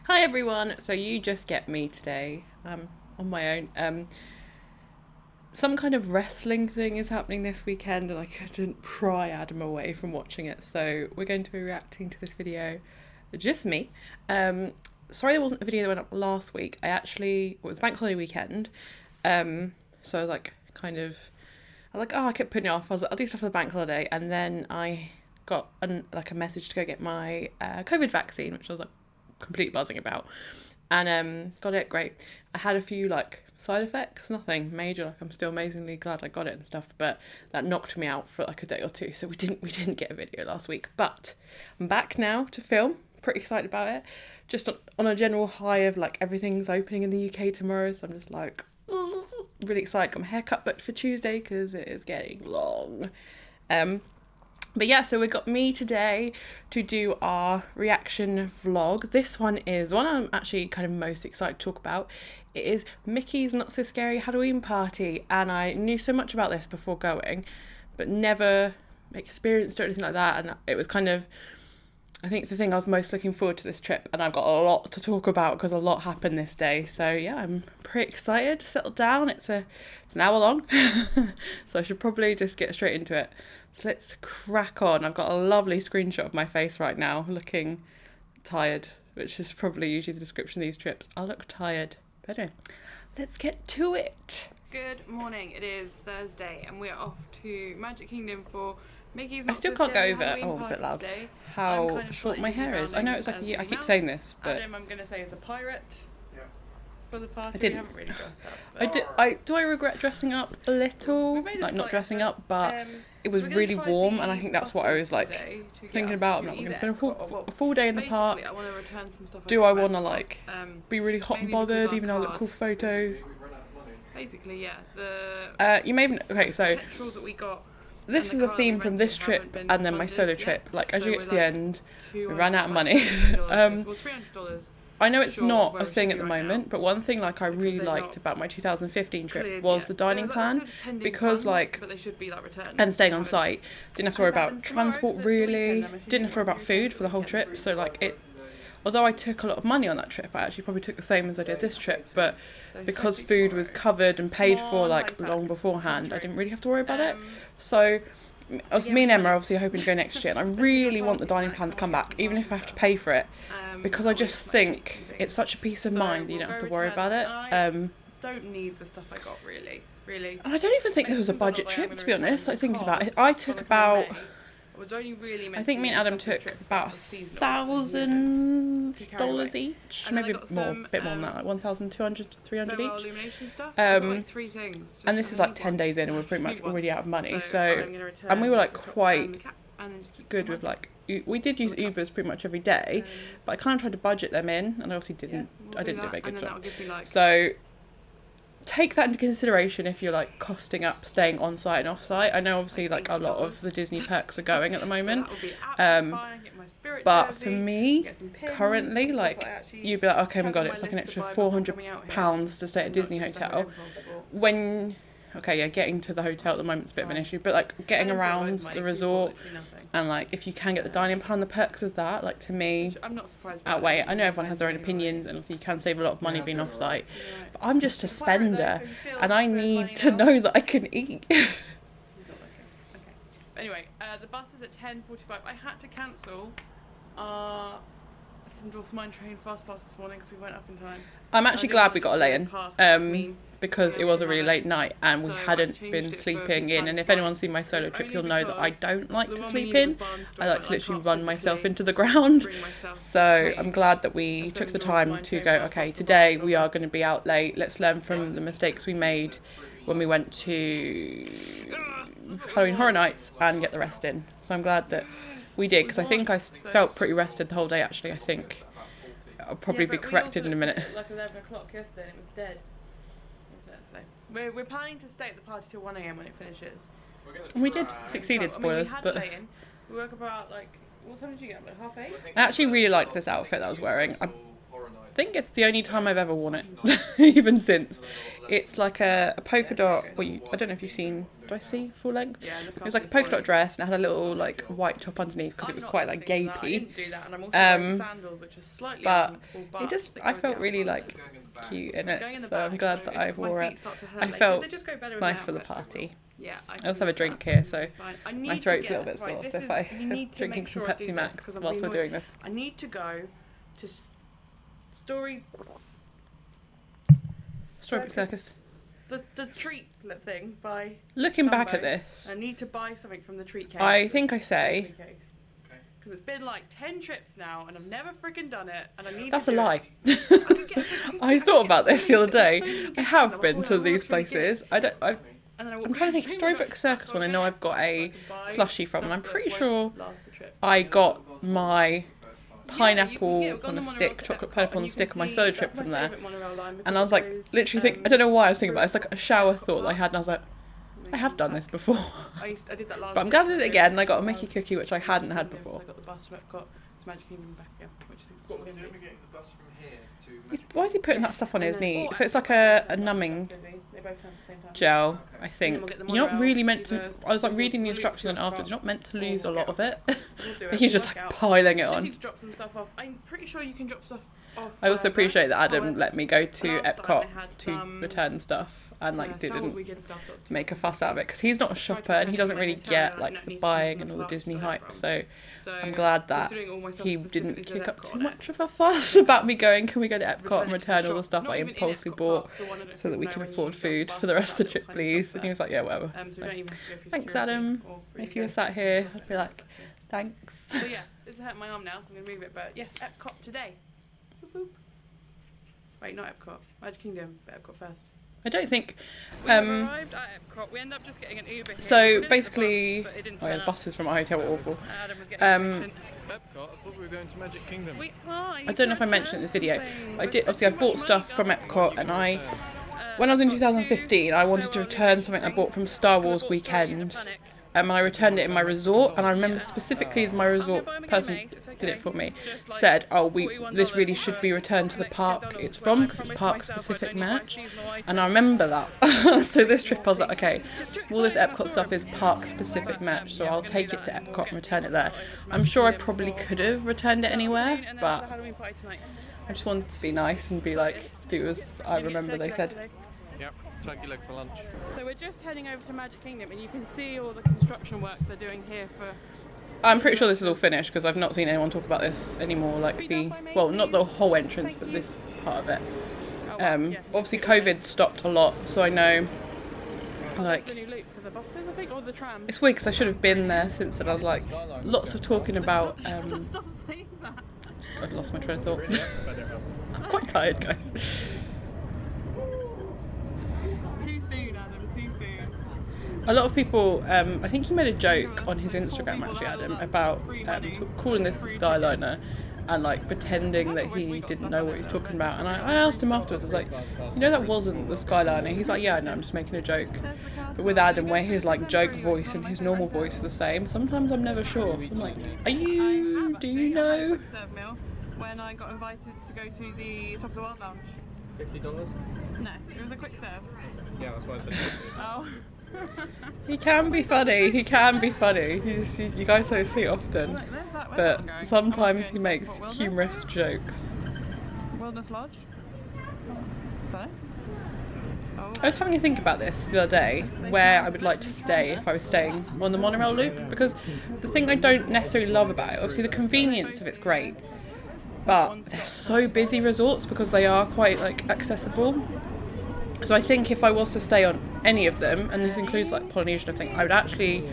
Hi everyone, so you just get me today, on my own. Some kind of wrestling thing is happening this weekend and I couldn't pry Adam away from watching it, so we're going to be reacting to this video, just me. Sorry there wasn't a video that went up last week. It was bank holiday weekend, so I was like, I kept putting it off. I was like, I'll do stuff for the bank holiday, and then I got a message to go get my COVID vaccine, which I was like, completely buzzing about, and got it. Great. I had a few side effects, nothing major. I'm still amazingly glad I got it and stuff, but that knocked me out for a day or two, so we didn't get a video last week. But I'm back now to film. Pretty excited about it. Just on a general high of everything's opening in the UK tomorrow, so I'm just really excited. Got my haircut booked for Tuesday because it is getting long. But yeah, so we got me today to do our reaction vlog. This one is one I'm actually kind of most excited to talk about. It is Mickey's Not So Scary Halloween Party, and I knew so much about this before going, but never experienced or anything like that, and it was kind of, I think, the thing I was most looking forward to this trip, and I've got a lot to talk about because a lot happened this day. So yeah, I'm pretty excited to settle down. It's an hour long, so I should probably just get straight into it. So let's crack on. I've got a lovely screenshot of my face right now, looking tired, which is probably usually the description of these trips. I look tired. But anyway, let's get to it. Good morning. It is Thursday, and we're off to Magic Kingdom for Mickey's Not So Scary Halloween Party. Oh, a bit loud. Today. How short my hair is. I know it's I keep saying this, but Adam, I'm going to say, is a pirate. For the party. I didn't. We haven't really dressed up. Do I regret dressing up a little? Not dressing up, but it was really warm, and I think that's what I was thinking about. I'm not going to spend a full day in the park. Do I want to be really hot and bothered, even though I look cool for photos? Basically, yeah. You may even so. This is a theme from this trip and then my solo trip. As you get to the end, we ran out of money. I know it's not a thing at the moment, but one thing I really liked about my 2015 trip was the dining plan, because and staying on site, didn't have to worry about transport really, didn't have to worry about food for the whole trip. So although I took a lot of money on that trip, I actually probably took the same as I did this trip, but because food was covered and paid for long beforehand, I didn't really have to worry about it. So me and Emma are obviously hoping to go next year, and I really want the dining plan to come back, even if I have to pay for it, because I just think it's such a peace of mind that you don't have to worry about it. Don't need the stuff I got really. And I don't even think this was a budget trip, to be honest. Thinking about it, I took about, I think me and Adam took about $1,000 each, maybe more, a bit more than that, $1,200 to $300 each. And this is 10 days in, and we're pretty much already out of money. So, and we were quite good with we did use Ubers pretty much every day, but I kind of tried to budget them in, and I obviously didn't. I didn't do a very good job. So take that into consideration if you're costing up staying on site and off site. I know obviously a lot of the Disney perks are going at the moment, but for me currently you'd be okay, my god, it's an extra £400 to stay at a Disney hotel when getting to the hotel at the moment is a bit of an issue, but getting around the resort, and if you can get the dining plan, the perks of that, to me, outweigh it. I know everyone has their own opinions, and also you can save a lot of money being off site, but I'm just a spender, and I need to know that I can eat. Anyway, the bus is at 10:45. I had to cancel our Mine train fast pass this morning because we went up in time. I'm actually glad we got a lay-in, because it was a really late night and we hadn't been sleeping in. And if anyone's seen my solo trip, you'll know that I don't like to sleep in. I like to literally run myself into the ground. So I'm glad that we took the time to go, okay, today we are going to be out late. Let's learn from the mistakes we made when we went to Halloween Horror Nights and get the rest in. So I'm glad that we did, because I think I felt pretty rested the whole day, actually. I think I'll probably be corrected in a minute. 11 o'clock yesterday and it was dead. We're planning to stay at the party till 1 a.m. when it finishes. We did succeeded, spoilers, but we woke up about what time did you get up? 7:30? I actually really liked this outfit that I was wearing. I think it's the only time I've ever worn it, even since. It's a polka dot. I don't know if you've seen Do I see full length? Yeah, It was like a polka dot dress, and it had a little like white top underneath because it was quite like gapey. Sandals, which are slightly But uncomfortable, it just, I felt really like cute in it, so I'm glad that I wore it. I felt nice for the party. Yeah, I also have a drink here, so my throat's a little bit sore, so if I'm drinking some Pepsi Max whilst we're doing this. I need to go to Strawberry Circus. The treat thing by Looking back at this, I need to buy something from the treat case. I think I say... Because it's been like 10 trips now and I've never freaking done it, and I need That's to a do lie. it. I thought about this the other day. I have been to these places. I'm trying to think. Storybook Circus one, I know I've got a slushie from, and I'm pretty sure I got my pineapple on a stick, chocolate pineapple on a stick on my solo trip from there. And I was like, literally I don't know why I was thinking about it. It's like a shower thought that I had, and I was like, I have done this before. I did that last But I'm glad I did it again, and I got a Mickey cookie, which I hadn't had before. I got the bus from Epcot to Magic Kingdom back again, which is what we're going to do. Why is he putting that stuff on his knee? So it's like a numbing gel, I think. You're not really meant to... I was like reading the instructions and afterwards, you're not meant to lose a lot of it. But he's just like piling it on. I'm pretty sure you can drop stuff off. I also appreciate that Adam let me go to Epcot to return and and like didn't make a fuss out of it, because he's not a shopper and he doesn't really get like the buying and all the Disney hype, so I'm glad that he didn't kick up too much of a fuss about me going, can we go to Epcot and return all the stuff I impulsively bought so that we can afford food for the rest of the trip, please. And he was like, yeah, whatever. So, thanks, Adam. If you were sat here, I'd be like, thanks. So yeah, this is hurting my arm now, I'm going to move it, but yes, Epcot today. Boop, boop. Wait, not Epcot, Magic Kingdom, but Epcot first. I don't think... we arrived at Epcot. We ended up just getting an Uber here. So basically... the buses from our hotel were awful. Epcot, I thought we were going to Magic Kingdom. I don't know if I mentioned in this video. I bought stuff from Epcot, and when I was in 2015, I wanted to return something I bought from Star Wars Weekend. And I returned it in my resort, and I remember specifically my resort person did it for me, said, oh, this really should be returned to the park it's from, because it's park specific merch. And I remember that. So this trip I was like, okay, all this Epcot stuff is park specific merch, so I'll take it to Epcot and return it there. I'm sure I probably could have returned it anywhere, but I just wanted to be nice and be like, do as I remember they said. Yep, turkey leg for lunch. So we're just heading over to Magic Kingdom, and you can see all the construction work they're doing here for... I'm pretty sure this is all finished, because I've not seen anyone talk about this anymore, like not the whole entrance, but this part of it. Obviously COVID stopped a lot, so I know, like, it's weird because I should have been there since then. I was like, lots of talking about, I lost my train of thought. I'm quite tired, guys. A lot of people, I think he made a joke on his Instagram actually, Adam, about calling this the Skyliner and like pretending that he didn't know what he was talking about. And I asked him afterwards, I was like, you know, that wasn't the Skyliner. He's like, yeah, I know, I'm just making a joke. But with Adam, where his like joke voice and his normal voice are the same, sometimes I'm never sure. So I'm like, do you know? When I got invited to go to the Top of the World Lounge. $50? No, it was a quick serve. Yeah, that's why I said Oh. He can be funny. You guys don't see it often, but sometimes he makes humorous jokes. Wilderness Lodge? I was having a think about this the other day, where I would like to stay if I was staying on the monorail loop, because the thing I don't necessarily love about it, obviously the convenience of it's great, but they're so busy resorts because they are quite like accessible. So I think if I was to stay on any of them, and this includes like Polynesian, I think I would actually,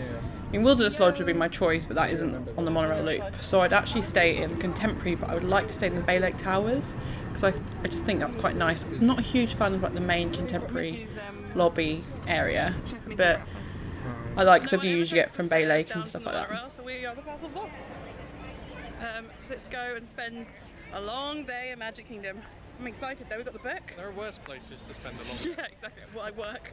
Wilderness Lodge would be my choice, but that isn't on the monorail loop. So I'd actually stay in Contemporary, but I would like to stay in the Bay Lake Towers, because I just think that's quite nice. I'm not a huge fan of like the main Contemporary lobby area, but I like the views you get from Bay Lake and stuff like that. Let's go and spend a long day at Magic Kingdom. I'm excited though, we got the book. There are worse places to spend a long day. Yeah, exactly. Well, I work.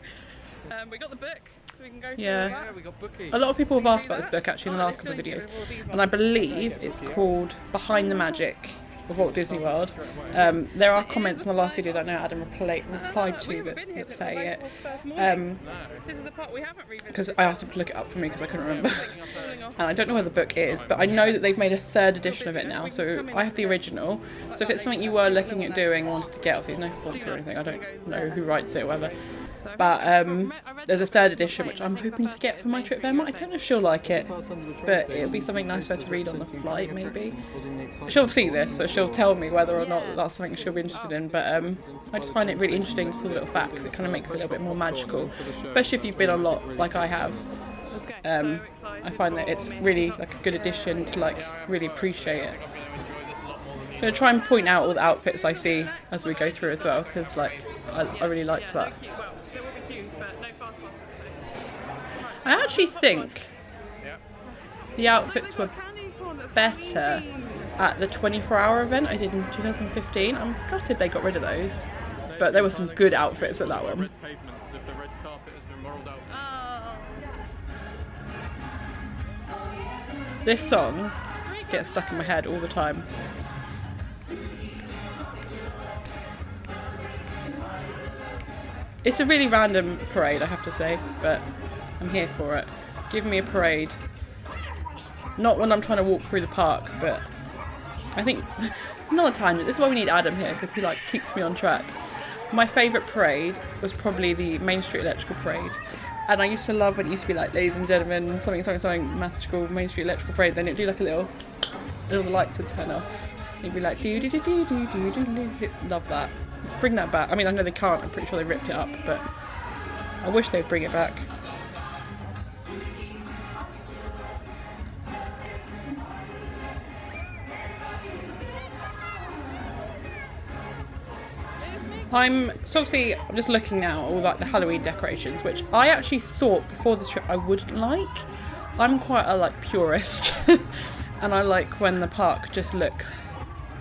We got the book, so we can go through Yeah, we got bookies. A lot of people have asked about this book actually in the last couple of videos, and I believe it's called Behind the Magic, of Walt Disney World. There are comments in the last video that I know Adam replied to that say it. This is the part we haven't revisited. Because I asked him to look it up for me because I couldn't remember. And I don't know where the book is, but I know that they've made a 3rd edition of it now, so I have the original. So if it's something you were looking at doing, wanted to get, obviously no sponsor or anything, I don't know who writes it or whatever. But there's a 3rd edition which I'm hoping to get for my trip there. I don't know if she'll like it, but it'll be something nice for her to read on the flight maybe. She'll see this, so she'll tell me whether or not that's something she'll be interested in. But I just find it really interesting to see the little facts. It kind of makes it a little bit more magical, especially if you've been on a lot like I have. I find that it's really like a good addition to like really appreciate it. I'm going to try and point out all the outfits I see as we go through as well, because like I really liked that. I actually think the outfits were better at the 24-hour event I did in 2015. I'm gutted they got rid of those, but there were some good outfits at that one. This song gets stuck in my head all the time. It's a really random parade, I have to say, but I'm here for it. Give me a parade. Not when I'm trying to walk through the park, but I think, not a tangent, this is why we need Adam here, because he like keeps me on track. My favourite parade was probably the Main Street Electrical Parade. And I used to love when it used to be like, ladies and gentlemen, something magical, Main Street Electrical Parade. Then it'd do like a little, and all the lights would turn off. It'd be like, do do do do do do do do. Love that. Bring that back. I mean, I know they can't. I'm pretty sure they ripped it up, but I wish they'd bring it back. I'm just looking now at all like the Halloween decorations, which I actually thought before the trip I wouldn't like. I'm quite a like purist, and I like when the park just looks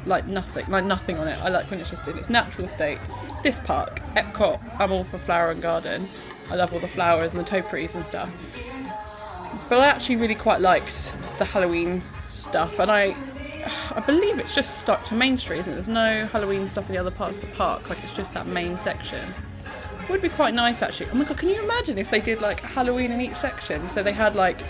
like nothing on it. I like when it's just in its natural state. This park, Epcot, I'm all for flower and garden. I love all the flowers and the topiaries and stuff. But I actually really quite liked the Halloween stuff, and I believe it's just stuck to Main Street, isn't it? There's no Halloween stuff in the other parts of the park, like it's just that main section. It would be quite nice actually. Oh my god, can you imagine if they did like Halloween in each section? So they had like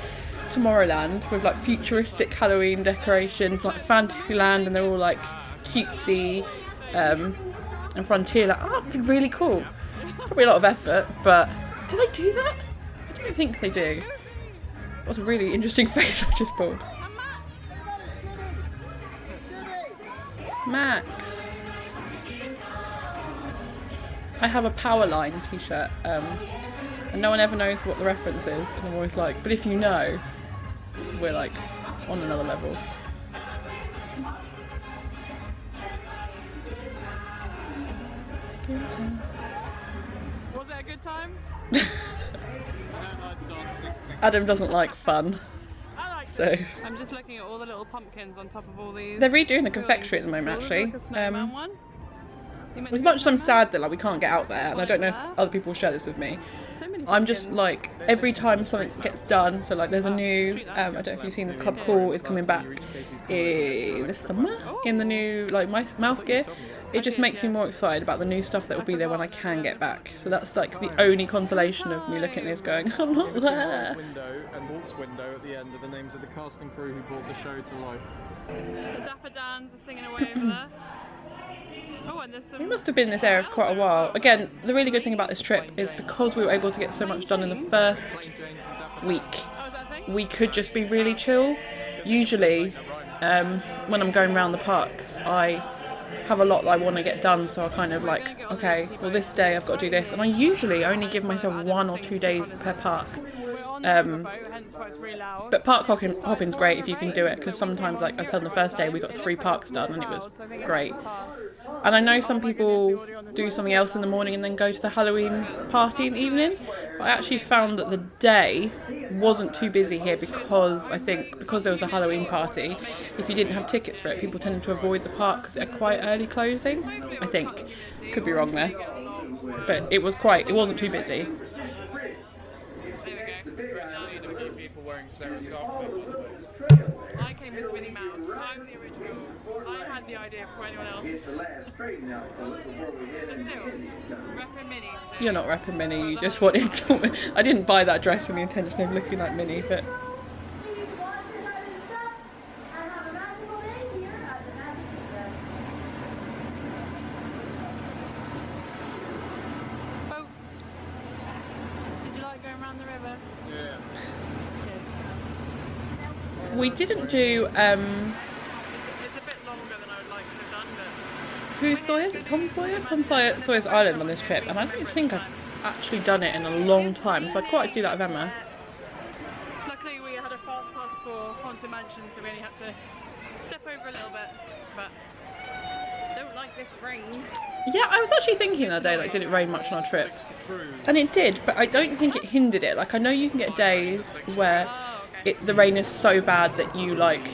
Tomorrowland with like futuristic Halloween decorations, like Fantasyland, and they're all like cutesy, and Frontierland. Oh, that'd be really cool. Probably a lot of effort, but do they do that? I don't think they do. That was a really interesting face I just pulled. Max. I have a Powerline t-shirt, and no one ever knows what the reference is, and I'm always like, but if you know, we're like on another level. Good time. Was it a good time? Adam doesn't like fun. So I'm just looking at all the little pumpkins on top of all these. They're redoing the confectionery at the moment, actually. As much as I'm sad that like we can't get out there, and I don't know if other people share this with me. I'm just like, every time something gets done, so like there's a new, I don't know if you've seen this, Club Cool is coming back in the summer in the new like mouse gear. It just makes me more excited about the new stuff that will be there when I can get back. So that's like the only consolation of me looking at this going, I'm not there. Window and Walt's window at the end are the names of the cast and crew who brought the show to life. The Dapper Dans are singing away over there. Oh, and there's some... We must have been in this area for quite a while. Again, the really good thing about this trip is because we were able to get so much done in the first week, we could just be really chill. Usually, when I'm going around the parks, I have a lot that I want to get done, so I kind of like, okay, well this day I've got to do this, and I usually only give myself 1 or 2 days per park. But park hopping's great if you can do it, because sometimes, like I said on the first day, we got 3 parks done and it was great. And I know some people do something else in the morning and then go to the Halloween party in the evening, but I actually found that the day wasn't too busy here because there was a Halloween party, if you didn't have tickets for it, people tended to avoid the park because it had quite early closing, I think. Could be wrong there. But it wasn't too busy. I came with Minnie Mouse. I'm the original. I had had the idea before anyone else. It's the last train now, fellas, before we head But into still, India. repping Minnie. You're not repping Minnie, you just wanted to... I didn't buy that dress in the intention of looking like Minnie, but... Boats. Did you like going around the river? Yeah. We didn't do, It's a bit longer than I would like to have done, but... who's Sawyer? Is it Tom Sawyer? Tom Sawyer's Island on this trip, and I don't think I've actually done it in a long time, so I'd quite like to do that with Emma. Luckily we had a fast pass for Haunted Mansion, so we only had to step over a little bit, but I don't like this rain. Yeah, I was actually thinking the other day, like, did it rain much on our trip? And it did, but I don't think it hindered it. Like, I know you can get days where the rain is so bad that you, like,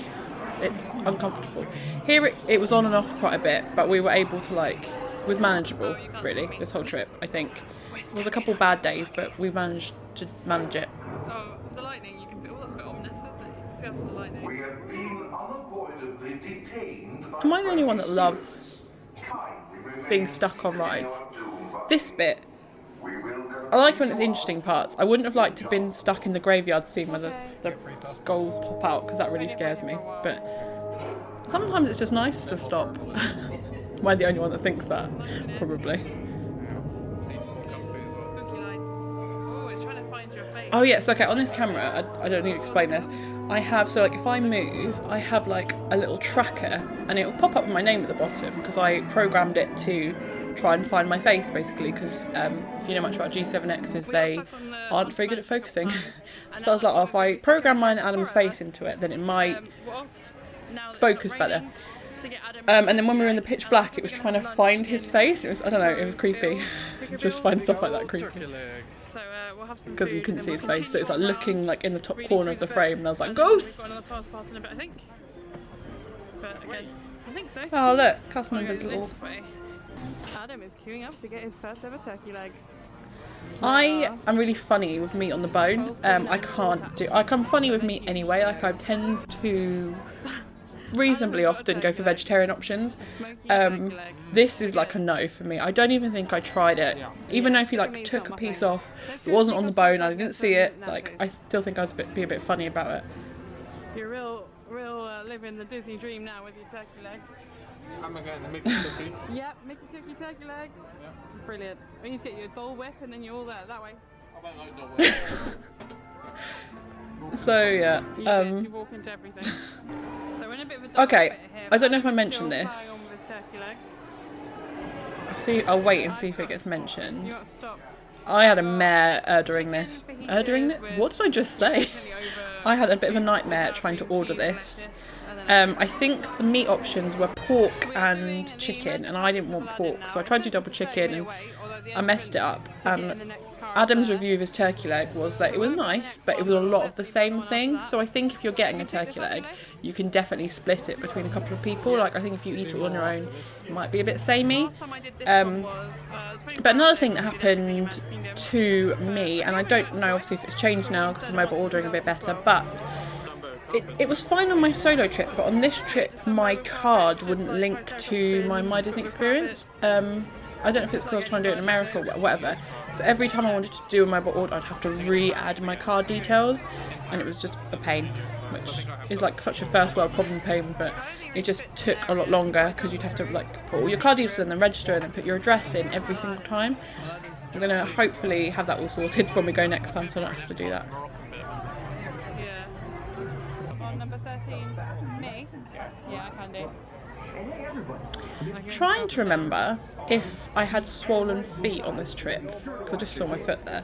it's uncomfortable. Here it was on and off quite a bit, but we were able to, like, it was manageable, really, this whole trip, I think. There was a couple bad days, but we managed to manage it. Oh, the lightning, you can feel, that's a bit ominous, isn't it? You can feel the lightning. We have been unavoidably detained by Am I the only one that loves kindly remain being stuck on rides? your doom, but This bit, we will I like when it's interesting parts. I wouldn't have liked to have been stuck in the graveyard scene where the skulls pop out, because that really scares me. But sometimes it's just nice to stop. Am I the only one that thinks that? Probably. Spooky light. Oh, it's trying to find your face. Oh yeah, so okay, on this camera, I don't need to explain this. I have, so like if I move, I have like a little tracker and it will pop up with my name at the bottom because I programmed it to try and find my face basically, because if you know much about G7Xs, they aren't very good at focusing. So I was like, oh, if I program mine Adam's face into it, then it might focus better. And then when we were in the pitch black, it was trying to find his face. It was, I don't know, it was creepy. Just find stuff like that creepy. So we'll have some Because you food couldn't and see we'll his face, so it's like continue on looking that like in the top really corner of the quick frame, bit. and I was like, And then we've ghosts! got another fast pass in a bit, I think. But okay, I think so. Oh look, cast We'll go members this little. way. Adam is queuing up to get his first ever turkey leg. I am really funny with meat on the bone. I'm funny with meat anyway. Like I tend to reasonably often go for vegetarian options. This is like a no for me. I don't even think I tried it. Even though if you like took a piece off, it wasn't on the bone, I didn't see it. Like I still think I was be a bit funny about it. You're real living the Disney dream now with your turkey leg. I'm getting the Mickey cookie. Yep, Mickey took your turkey leg. Yeah. Brilliant. We need to get you a Dole Whip and then you're all there, that way. I don't like Dole Whip. So yeah. You did, you walk into everything. So we're in a bit of a dark Okay, bit here, I don't know if I but mentioned still this. flying on with his turkey leg. I'll wait and see if it gets mentioned. You got to stop. I had a mare during this. During it? What did I just say? I had a bit of a nightmare trying to order this. I think the meat options were pork and chicken, and I didn't want pork, so I tried to do double chicken and I messed it up. And Adam's review of his turkey leg was that it was nice, but it was a lot of the same thing. So I think if you're getting a turkey leg, you can definitely split it between a couple of people. Like I think if you eat it all on your own, it might be a bit samey. But another thing that happened to me, and I don't know obviously if it's changed now because of mobile ordering a bit better, but it was fine on my solo trip, but on this trip my card wouldn't link to my Disney experience. I don't know if it's because I was trying to do it in America or whatever. So every time I wanted to do a mobile order, I'd have to re-add my card details, and it was just a pain, which is like such a first world problem pain, but it just took a lot longer because you'd have to like put all your card details in, then register, and then put your address in every single time. I'm going to hopefully have that all sorted when we go next time, so I don't have to do that. Yeah. On number 13, me. Yeah, I can do. Trying to remember if I had swollen feet on this trip, because I just saw my foot there.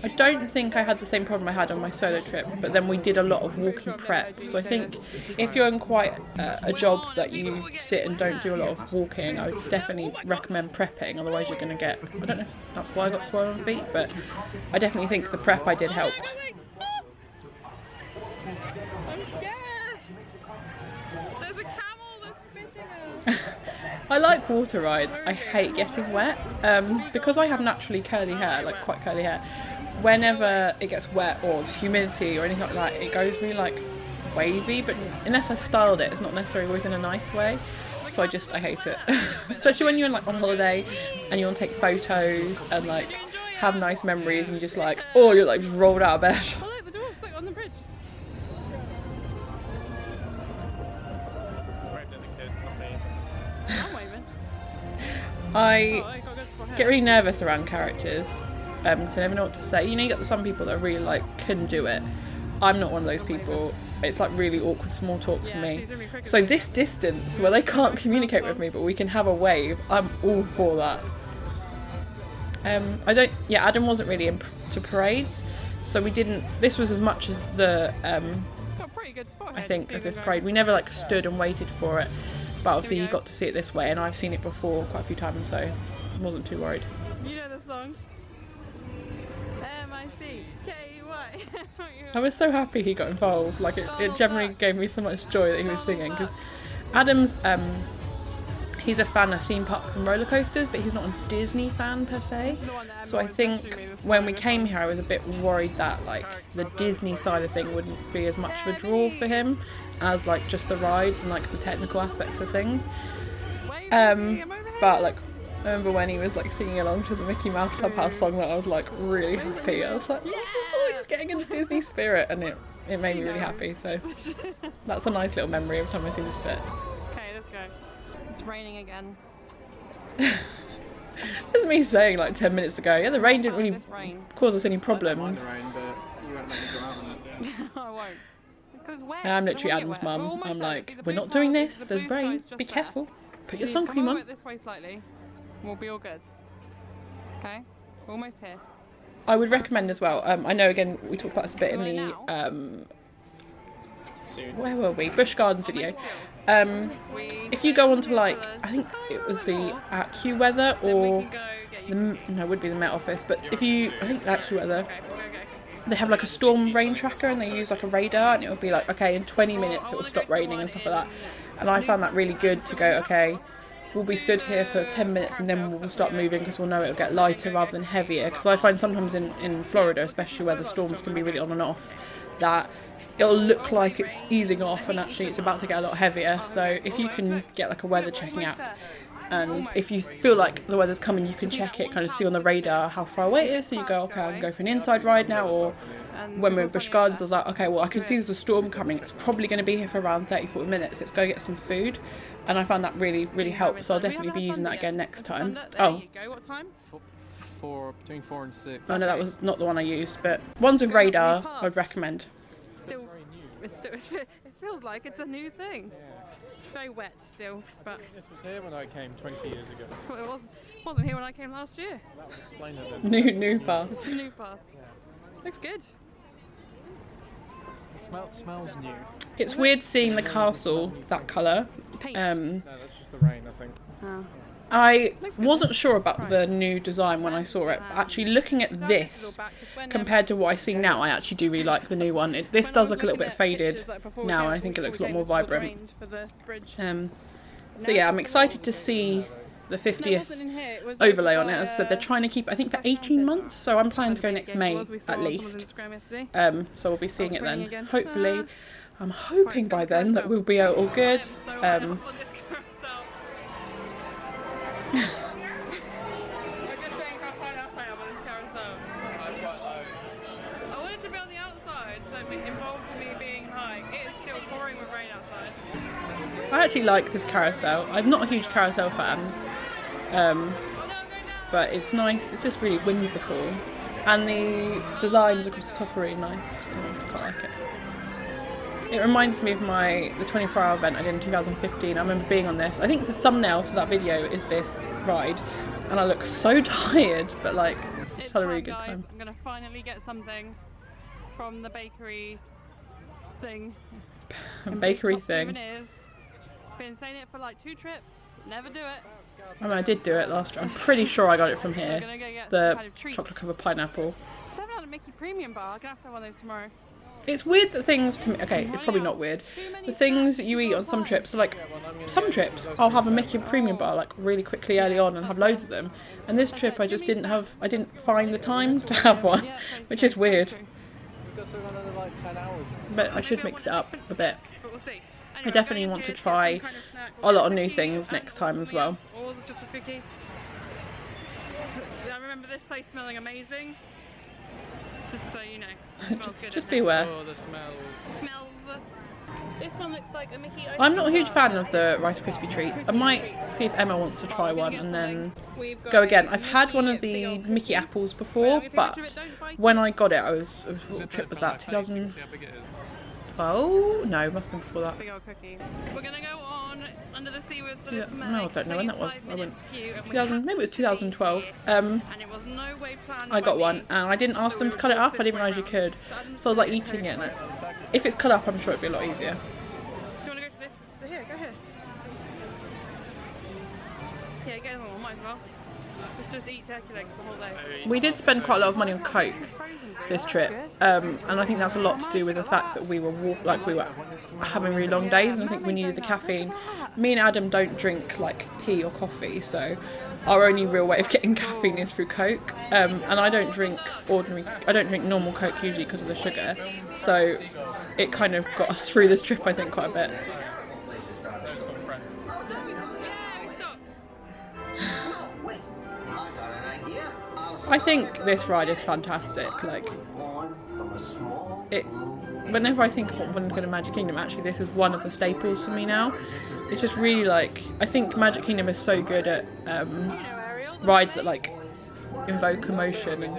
I don't think I had the same problem I had on my solo trip, but then we did a lot of walking prep, so I think if you're in quite a job that you sit and don't do a lot of walking, I would definitely recommend prepping, otherwise you're going to get, I don't know if that's why I got swollen feet, but I definitely think the prep I did helped. I'm scared. There's a camel that's spitting us. I like water rides. I hate getting wet. Because I have naturally curly hair, like quite curly hair, whenever it gets wet or there's humidity or anything like that, it goes really like wavy, but unless I've styled it, it's not necessarily always in a nice way. So I hate it. Especially when you're like on holiday and you want to take photos and like have nice memories and just like, oh, you're like just rolled out of bed. Oh look, the dwarf's like on the bridge. Waved at the kids, not me. I'm waving. I got a good spot here. get really nervous around characters, so I never know what to say. You know, you got some people that really like can do it. I'm not one of those people. It's like really awkward small talk for me. So this distance where they can't communicate with me but we can have a wave, I'm all for that. Adam wasn't really into parades, so we didn't, this was as much as the Got a pretty good spot I here think to see of this them parade. going. We never like stood and waited for it, but obviously Here you we go. got to see it this way and I've seen it before quite a few times, so I wasn't too worried. You know the song? M-I-C-K-E-Y. I was so happy he got involved. Like it generally gave me so much joy that he was singing, because Adam's he's a fan of theme parks and roller coasters, but he's not a Disney fan per se. So I think when we came here I was a bit worried that like the Disney side of thing wouldn't be as much of a draw for him as like just the rides and like the technical aspects of things. But like I remember when he was like singing along to the Mickey Mouse Clubhouse song, that I was like really happy. I was like, oh, he's getting in the Disney spirit, and it made me really happy. So that's a nice little memory every time I see this bit. Okay, let's go. It's raining again. That's me saying like 10 minutes ago. Yeah, the rain didn't really This rain. cause us any I don't problems. mind the rain, but you won't let me go out in it, do you? I won't. Because it's wet. And I'm I don't literally want it Adam's wet. We're mum. almost I'm there. like, See, the we're blue not doing part- this. the There's blue rain. sky's just Be there. careful. Put your You sun come cream over on. it this way slightly. We'll be all good. Okay? We're almost here. I would recommend as well. I know again we talked about this a bit in Right the Soon. where were we? Busch Gardens video. We If you go onto like, I think it was the AccuWeather or no, it would be the Met Office, but if you, I think the AccuWeather, they have like a storm rain tracker and they use like a radar and it will be like, okay, in 20 minutes it will stop raining and stuff like that. And I found that really good to go, okay, we'll be stood here for 10 minutes and then we'll start moving because we'll know it'll get lighter rather than heavier. Because I find sometimes in Florida, especially where the storms can be really on and off, that it'll look like it's easing off and actually it's about to get a lot heavier. So if you can get like a weather checking app, and if you feel like the weather's coming, you can check it, kind of see on the radar how far away it is, so you go, okay, I can go for an inside ride now. Or when we're in Busch Gardens, I was like, okay, well, I can see there's a storm coming, it's probably going to be here for around 30-40 minutes, let's go get some food. And I found that really, really helped, so I'll definitely be using that again next time. Oh, What time? Between 4 and 6. oh no, that was not the one I used, but ones with radar I would recommend. Still, it feels like it's a new thing. It's very wet still, but This was here when I came 20 years ago. it wasn't here when I came last year. That would explain it then. New path. It's a new path. Looks good. It smells new. It's weird seeing the castle that colour. Paint. No, that's just the rain, I think. Oh. I wasn't sure about the new design when I saw it, but actually looking at this compared to what I see now, I actually do really like the new one. This does look a little bit faded now, and I think it looks a lot more vibrant. So yeah, I'm excited to see the 50th overlay on it. As I said, they're trying to keep, I think, for 18 months, so I'm planning to go next May at least. So we'll be seeing it then. Hopefully, I'm hoping by then that we'll be all good. I wanted to be on the outside, so it involved me being high. It is still pouring with rain outside. I actually like this carousel. I'm not a huge carousel fan, but it's nice. It's just really whimsical, and the designs across the top are really nice. I quite like it. It reminds me of the 24-hour event I did in 2015. I remember being on this. I think the thumbnail for that video is this ride, and I look so tired, but like, just had a really good time. I'm gonna finally get something from the bakery thing. Bakery thing. Souvenirs. Been saying it for like 2 trips. Never do it. I mean, I did do it last year. I'm pretty sure I got it from So here. I'm gonna go get The some kind of treats. chocolate covered pineapple. 7 Mickey Premium bar. I'm gonna have to have one of those tomorrow. It's weird that things to me, okay, it's probably not weird. The things that you eat on some trips, so like some trips I'll have a Mickey Premium bar like really quickly early on and have loads of them. And this trip I just I didn't find the time to have one, which is weird. We've got another like 10 hours. But I should mix it up a bit. But we'll see. Anyway, definitely going want to into try some kind of snack. a lot of new Cookie things and next time as something well. else, or just a cookie. I remember this place smelling amazing. Just so you know, it smells good. Just in here. beware. Oh, the smells. Smells. This one looks like a Mickey ice I'm not a cream huge bar. fan of the Rice Krispie treats. I might see if Emma wants to try I'm gonna one get and something. then We've got go a again. I've had one of Mickey the big old Mickey cookie. apples Wait, before, I'm gonna take a but picture of it, don't bite when it. I got it, I was, Is what it trip was don't that? feel like face? You can 2012? see how big it is. No, it must have been before that. Big old cookie. We're gonna go on under the sea with Yeah, the no, I don't know when that was. I went 2000, maybe it was 2012. 2012. And it was no way planned I got by one me. and I didn't ask them to cut it up. I didn't realise you could. So I was like eating it. And if it's cut up, I'm sure it'd be a lot easier. Do you want to go to this? So here, go here. Yeah, get another one, might as well. Just eat turkey legs the whole day. We did spend quite a lot of money on Coke this trip, and I think that's a lot to do with the fact that we were having really long days, and I think we needed the caffeine. Me and Adam don't drink like tea or coffee, so our only real way of getting caffeine is through Coke. And I don't drink normal Coke usually because of the sugar, so it kind of got us through this trip, I think, quite a bit. I think this ride is fantastic. Like, whenever I think of what I'm going to go to Magic Kingdom, actually this is one of the staples for me now. It's just really like, I think Magic Kingdom is so good at rides that like invoke emotion and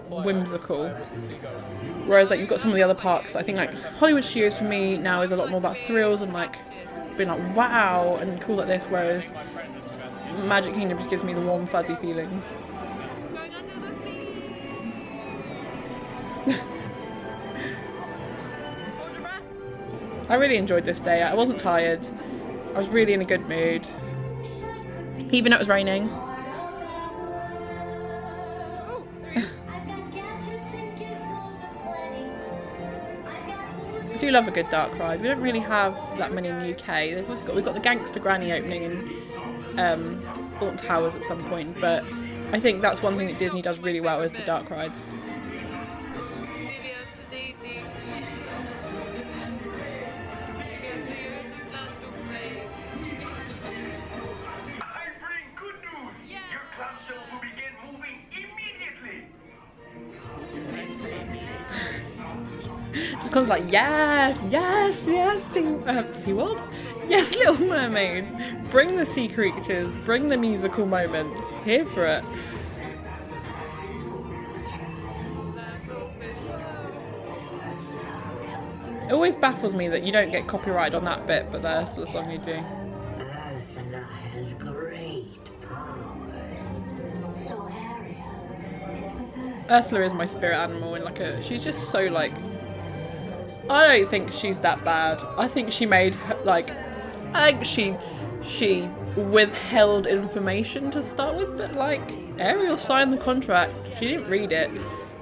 whimsical. Whereas like you've got some of the other parks, I think like Hollywood Studios for me now is a lot more about thrills and like being like wow and cool like this, whereas Magic Kingdom just gives me the warm fuzzy feelings. I really enjoyed this day. I wasn't tired. I was really in a good mood. Even though it was raining. I do love a good dark ride. We don't really have that many in the UK. We've got the Gangster Granny opening in Alton Towers at some point, but I think that's one thing that Disney does really well is the dark rides. Just comes like, yes, SeaWorld? Yes, Little Mermaid. Bring the sea creatures, bring the musical moments. Here for it. It always baffles me that you don't get copyright on that bit, but the Ursula song you do. Ursula has great powers. So Ariel. Ursula is my spirit animal, and she's just so like. I don't think she's that bad. I think she made I think she withheld information to start with, but like Ariel signed the contract. She didn't read it.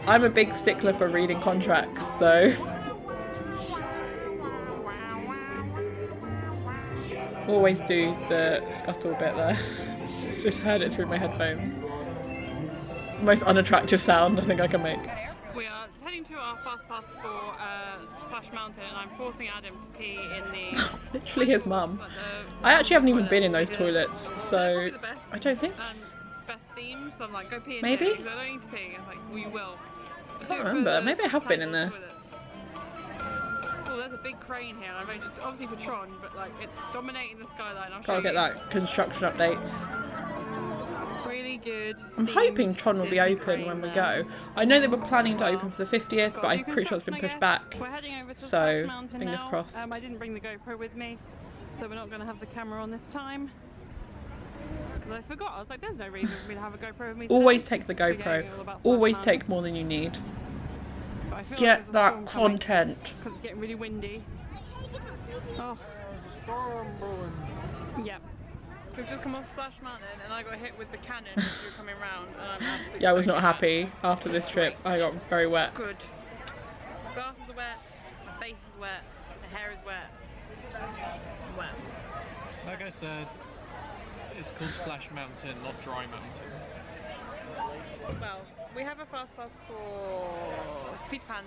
I'm a big stickler for reading contracts, so. Always do the scuttle bit there. Just heard it through my headphones. Most unattractive sound I think I can make. We are heading to our fast pass for Splash Mountain, and I'm forcing Adam to pee in the. Literally his mum. I actually haven't even been in those toilets, so I don't think. Best theme, so I'm like, go pee in Maybe? here, 'cause I don't need to pee. It's like, we will. I can't remember. Maybe I have been in there. Oh, there's a big crane here. I've just obviously for Tron, but like it's dominating the skyline. Gotta get that construction updates. Really good. I'm hoping Tron will be open when we go. I know they were planning to open for the 50th, but I'm pretty sure it's been pushed back. We're heading over to So, Splash Mountain fingers now. crossed. I didn't bring the GoPro with me, so we're not going to have the camera on this time. Because I forgot. I was like, there's no reason for me to have a GoPro with me today. Always take the Forgetting GoPro. all about Splash Always Mountain. take more than you need. But I feel like Get there's a that storm coming, content. 'cause it's getting really windy. Oh. There's a storm brewing. Yep. We've just come off Splash Mountain and I got hit with the cannon as we were coming round, and I'm absolutely Yeah, I was soaking not wet. happy after this trip. I got very wet. Good. My glasses are wet, my face is wet, my hair is wet. Wet. Like I said, it's called Splash Mountain, not Dry Mountain. Well, we have a fast pass for Peter Pan.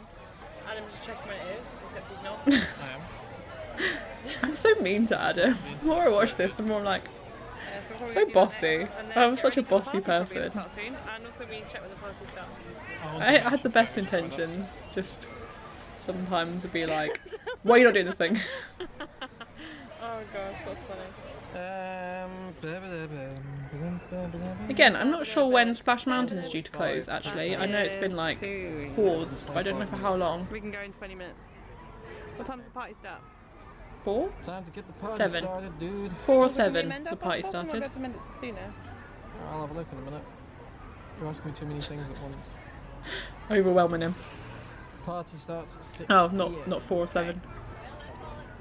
Adam just checking when it is, except he's not. I am. I'm so mean to Adam. The more I watch this, the more I'm like, So we'll so probably do bossy. that. And then I'm such a already bossy party will be person. start soon, and also we check with the party stuff. I had the best intentions, just sometimes to be like, why are you not doing this thing? Oh gosh, that's funny. Again, I'm not sure when Splash Mountain is due to close, actually. I know it's been like paused, but I don't know for how long. We can go in 20 minutes. What time does the party start? 4? Time to get the party 7. started, dude. 4 or Can we 7, mend the our party passport, or started. might be able to mend it sooner? I'll have a look in a minute. You're asking me too many things at once. Overwhelming him. Party starts at 6 Oh, PM. not 4 or 7.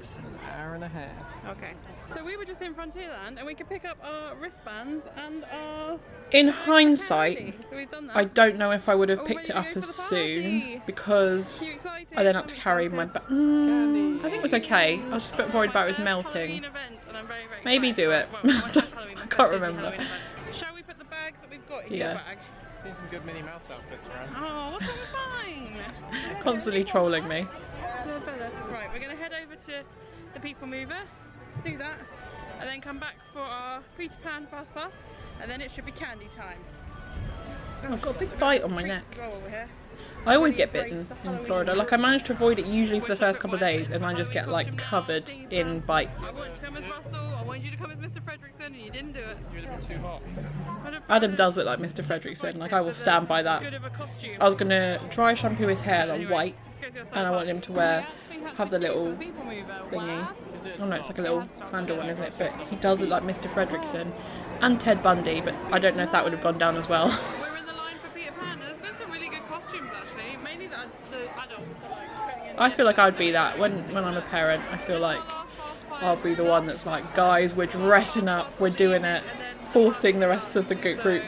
Just an hour and a half. Okay. So we were just in Frontierland and we could pick up our wristbands and our In candy. hindsight, So we've done that. I don't know if I would have Oh, picked it ready up to go as for the soon party? because You excited? I then had to I'm carry my excited. bag. I think it was okay. I was just a bit worried about it was melting. Halloween event, and I'm very, very Maybe excited. do it. Well, my first Halloween, my I first can't Disney remember. Halloween event. Shall we put the bags that we've got in Yeah. your bag? Seen some good Minnie Mouse outfits around. Oh, what's wrong with mine? Constantly trolling me. Right, we're going to head over to the People Mover, do that, and then come back for our Peter Pan Fast Pass, and then it should be candy time. I've got a big bite on my neck. As well while we're here. I always get bitten in Florida. Like I manage to avoid it usually for the first couple of days, and I just get like covered in bites. I want you to come as Russell, I want you to come as Mr. Fredrickson, and you didn't do it. You'd have been too hot. Adam does look like Mr. Fredrickson. Like I will stand by that. Good of a costume. I was gonna dry shampoo his hair like white, and I want him to wear have the little thingy. Oh no, it's like a little handle one, isn't it? But he does look like Mr. Fredrickson and Ted Bundy, but I don't know if that would have gone down as well. We're in the line for Peter Pan, and there's been some really good costumes actually, mainly the adults are like putting in. I feel like I'd be that when I'm a parent. I feel like I'll be the one that's like, guys, we're dressing up, we're doing it, forcing the rest of the group.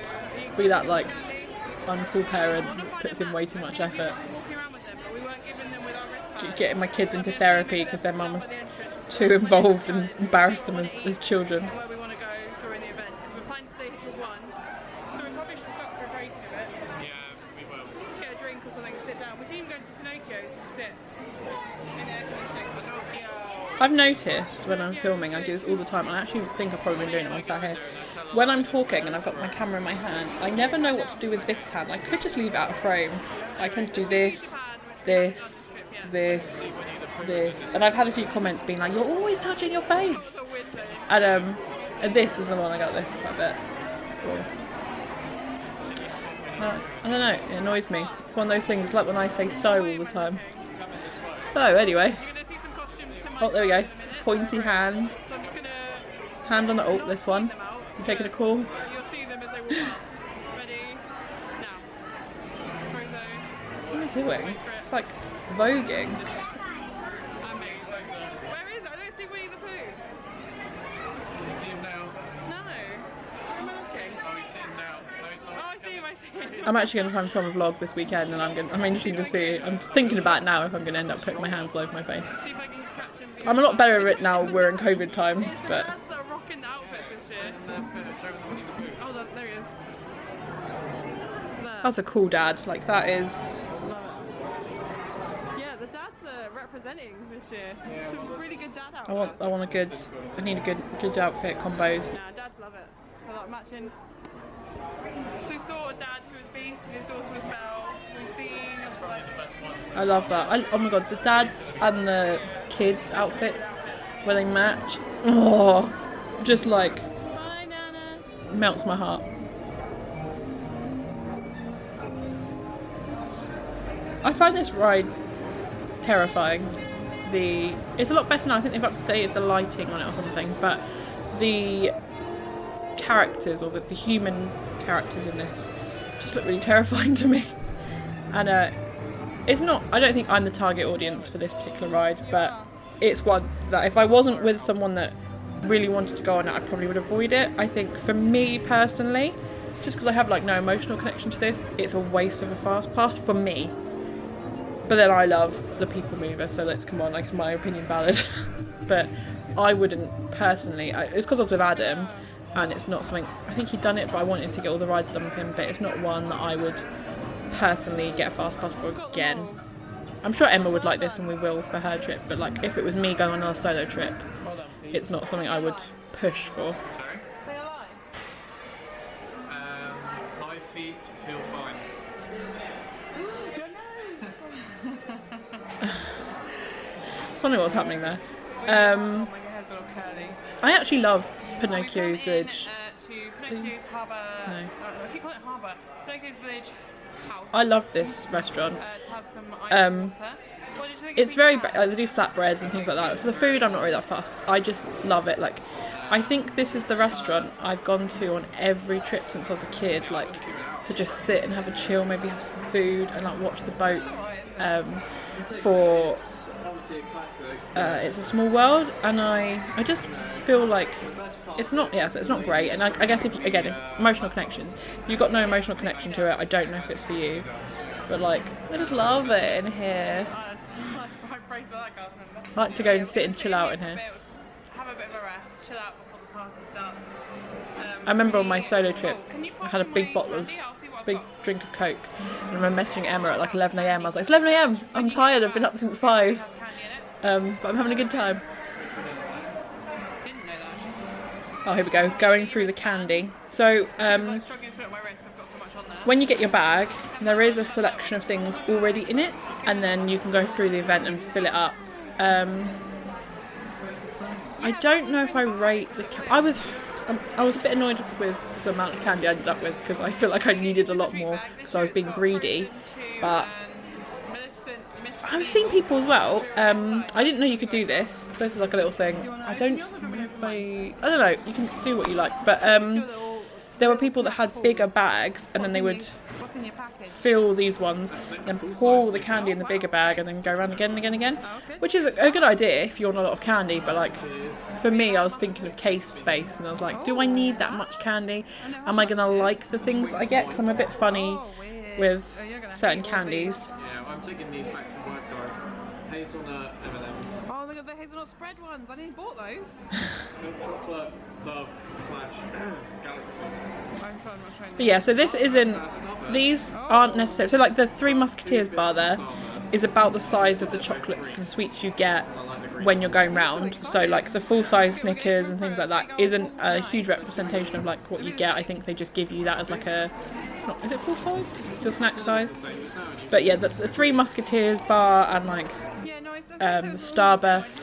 Be that like uncool parent that puts in way too much effort. Walking around with them, but we weren't giving them with our wristbands. Getting my kids into therapy because their mum was too involved and embarrassed them as children. Where we want to go during the event, because we're planning to stay till 1. So we probably should stop for a break a bit. Yeah, we will. Just get a drink or something and sit down. We can even go to Pinocchio's and sit in the air conditioning. Pinocchio. I've noticed when I'm filming, I do this all the time, and I actually think I've probably been doing it when I sat here. When I'm talking and I've got my camera in my hand, I never know what to do with this hand. I could just leave it out of frame. I tend to do this, this, this, this, and I've had a few comments being like, "You're always touching your face," and this is the one I got this quite a bit. Cool. I don't know, it annoys me. It's one of those things, like when I say so all the time. So anyway, You're going to see some costumes to oh there we my go, in a minute. pointy hand, So I'm just going to hand on the, oh this one, them out. I'm taking a call. You'll see them as they walk up. Ready? Now. Free zone. What am I doing? It's like voguing. Amazing. Where is it? I don't see Winnie the Pooh. You see him now? No. Where am I looking? Oh, he's sitting now. No, he's Oh, not. I see him, I see him. I'm actually going to try and film a vlog this weekend, and I'm interested to see. I'm thinking about now if I'm going to end up putting my hands all over my face. See if I can catch him. I'm a lot better at it now. We're in COVID times, but Dads are rocking the outfits this year. Oh, there he is. There. that's a cool dad. Like that is. Yeah, the dads are representing this year. Some really good dad outfits. I want a good. I need a good outfit combos. Nah, dads love it. They like matching. So we saw a dad who was Beast and his daughter was Belle. We've seen. I love that. Oh my god, the dads and the kids' outfits where they match. Oh, just like Bye, Nana. melts my heart. I find this ride terrifying. It's a lot better now. I think they've updated the lighting on it or something, but the characters or the human characters in this just look really terrifying to me. And it's not, I don't think I'm the target audience for this particular ride, but it's one that if I wasn't with someone that really wanted to go on it, I probably would avoid it. I think for me personally, just because I have like no emotional connection to this, it's a waste of a fast pass for me. But then I love the People Mover, so let's come on, like, is my opinion valid? But I wouldn't personally, it's because I was with Adam, and it's not something, I think he'd done it, but I wanted to get all the rides done with him, but it's not one that I would personally get a fast pass for again. I'm sure Emma would like this and we will for her trip, but like if it was me going on another solo trip, it's not something I would push for. Sorry? Say a lie. My feet feel fine. It's funny what's happening there. Oh my god, her hair's a little curly. I actually love We've Pinocchio's come in, village. to Pinocchio's harbour. No. I keep calling it harbour. Pinocchio's village house. I love this restaurant. To have some ice water. What did you think It's of very, the they do flatbreads and things like that. For the food, I'm not really that fussed. I just love it. Like, I think this is the restaurant I've gone to on every trip since I was a kid. Like, to just sit and have a chill, maybe have some food and like watch the boats. For Obviously a classic. It's a Small World, and I just feel like it's not great. And I guess if emotional connections, if you've got no emotional connection to it, I don't know if it's for you. But like, I just love it in here. I like to go and sit and chill out in here. Have a bit of a rest, chill out before the party starts. I remember on my solo trip, I had a big drink of Coke, and I remember messaging Emma at like 11 a.m. I was like, it's 11 a.m. I'm tired. I've been up since 5. But I'm having a good time. Didn't know that actually. Oh, here we go. Going through the candy. So, I'm struggling to put it on my wrist. I've got so much on there. when you get your bag, there is a selection of things already in it, and then you can go through the event and fill it up. I don't know if I rate the. I was a bit annoyed with the amount of candy I ended up with because I feel like I needed a lot more because I was being greedy. But I've seen people as well. I didn't know you could do this. So this is like a little thing. I don't know if I don't know. You can do what you like, but there were people that had bigger bags, and then they would What's in your package? fill these ones, then pour all the candy in the bigger bag, and then go around again and again and again. Which is a good idea if you want a lot of candy, but like for me, I was thinking of case space, and I was like, do I need that much candy? Am I gonna like the things that I get? Because I'm a bit funny with certain candies. Yeah, I'm taking these back to work, guys. Hazelnut M&Ms. Oh, look at the hazelnut spread ones. I nearly bought those. Milk chocolate, Dove / Galaxy. I'm trying. But yeah, so this isn't. These aren't necessary. So like the Three Musketeers bar there is about the size of the chocolates and sweets you get when you're going round. So like the full size Snickers and things like that isn't a huge representation of like what you get. I think they just give you that as like a. It's not. Is it full size? Is it still snack size? But yeah, the Three Musketeers bar and like the Starburst.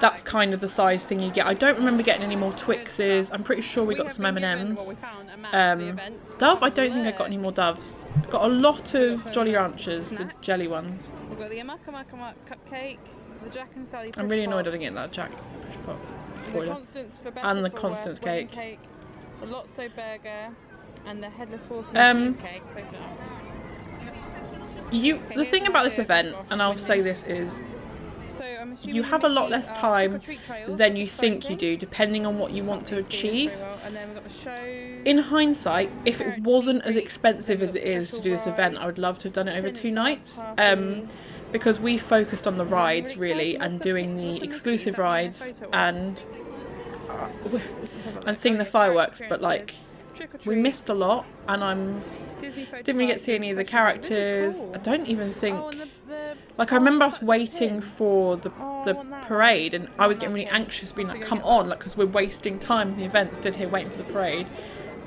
That's kind of the size thing you get. I don't remember getting any more Twixes. I'm pretty sure we got some M&Ms. Dove, I don't think I got any more Doves. Got a lot of Jolly Ranchers, the jelly ones. We've got the Amaka cupcake, the Jack and Sally. I'm really annoyed I didn't get that Jack push pop. Spoiler. And the Constance cake. The Lotso burger and the headless horseman cheesecake. The thing about this event, and I'll say this, is you have a lot less time than you think you do, depending on what you want to achieve. In hindsight, if it wasn't as expensive as it is to do this event, I would love to have done it over 2 nights. Because we focused on the rides really, and doing the exclusive rides and seeing the fireworks, but like we missed a lot, and didn't really get to see any of the characters. I don't even think. Like I remember us waiting for the parade, and I was getting really anxious, being like, "Come on!" Like because we're wasting time in the event, stood here waiting for the parade.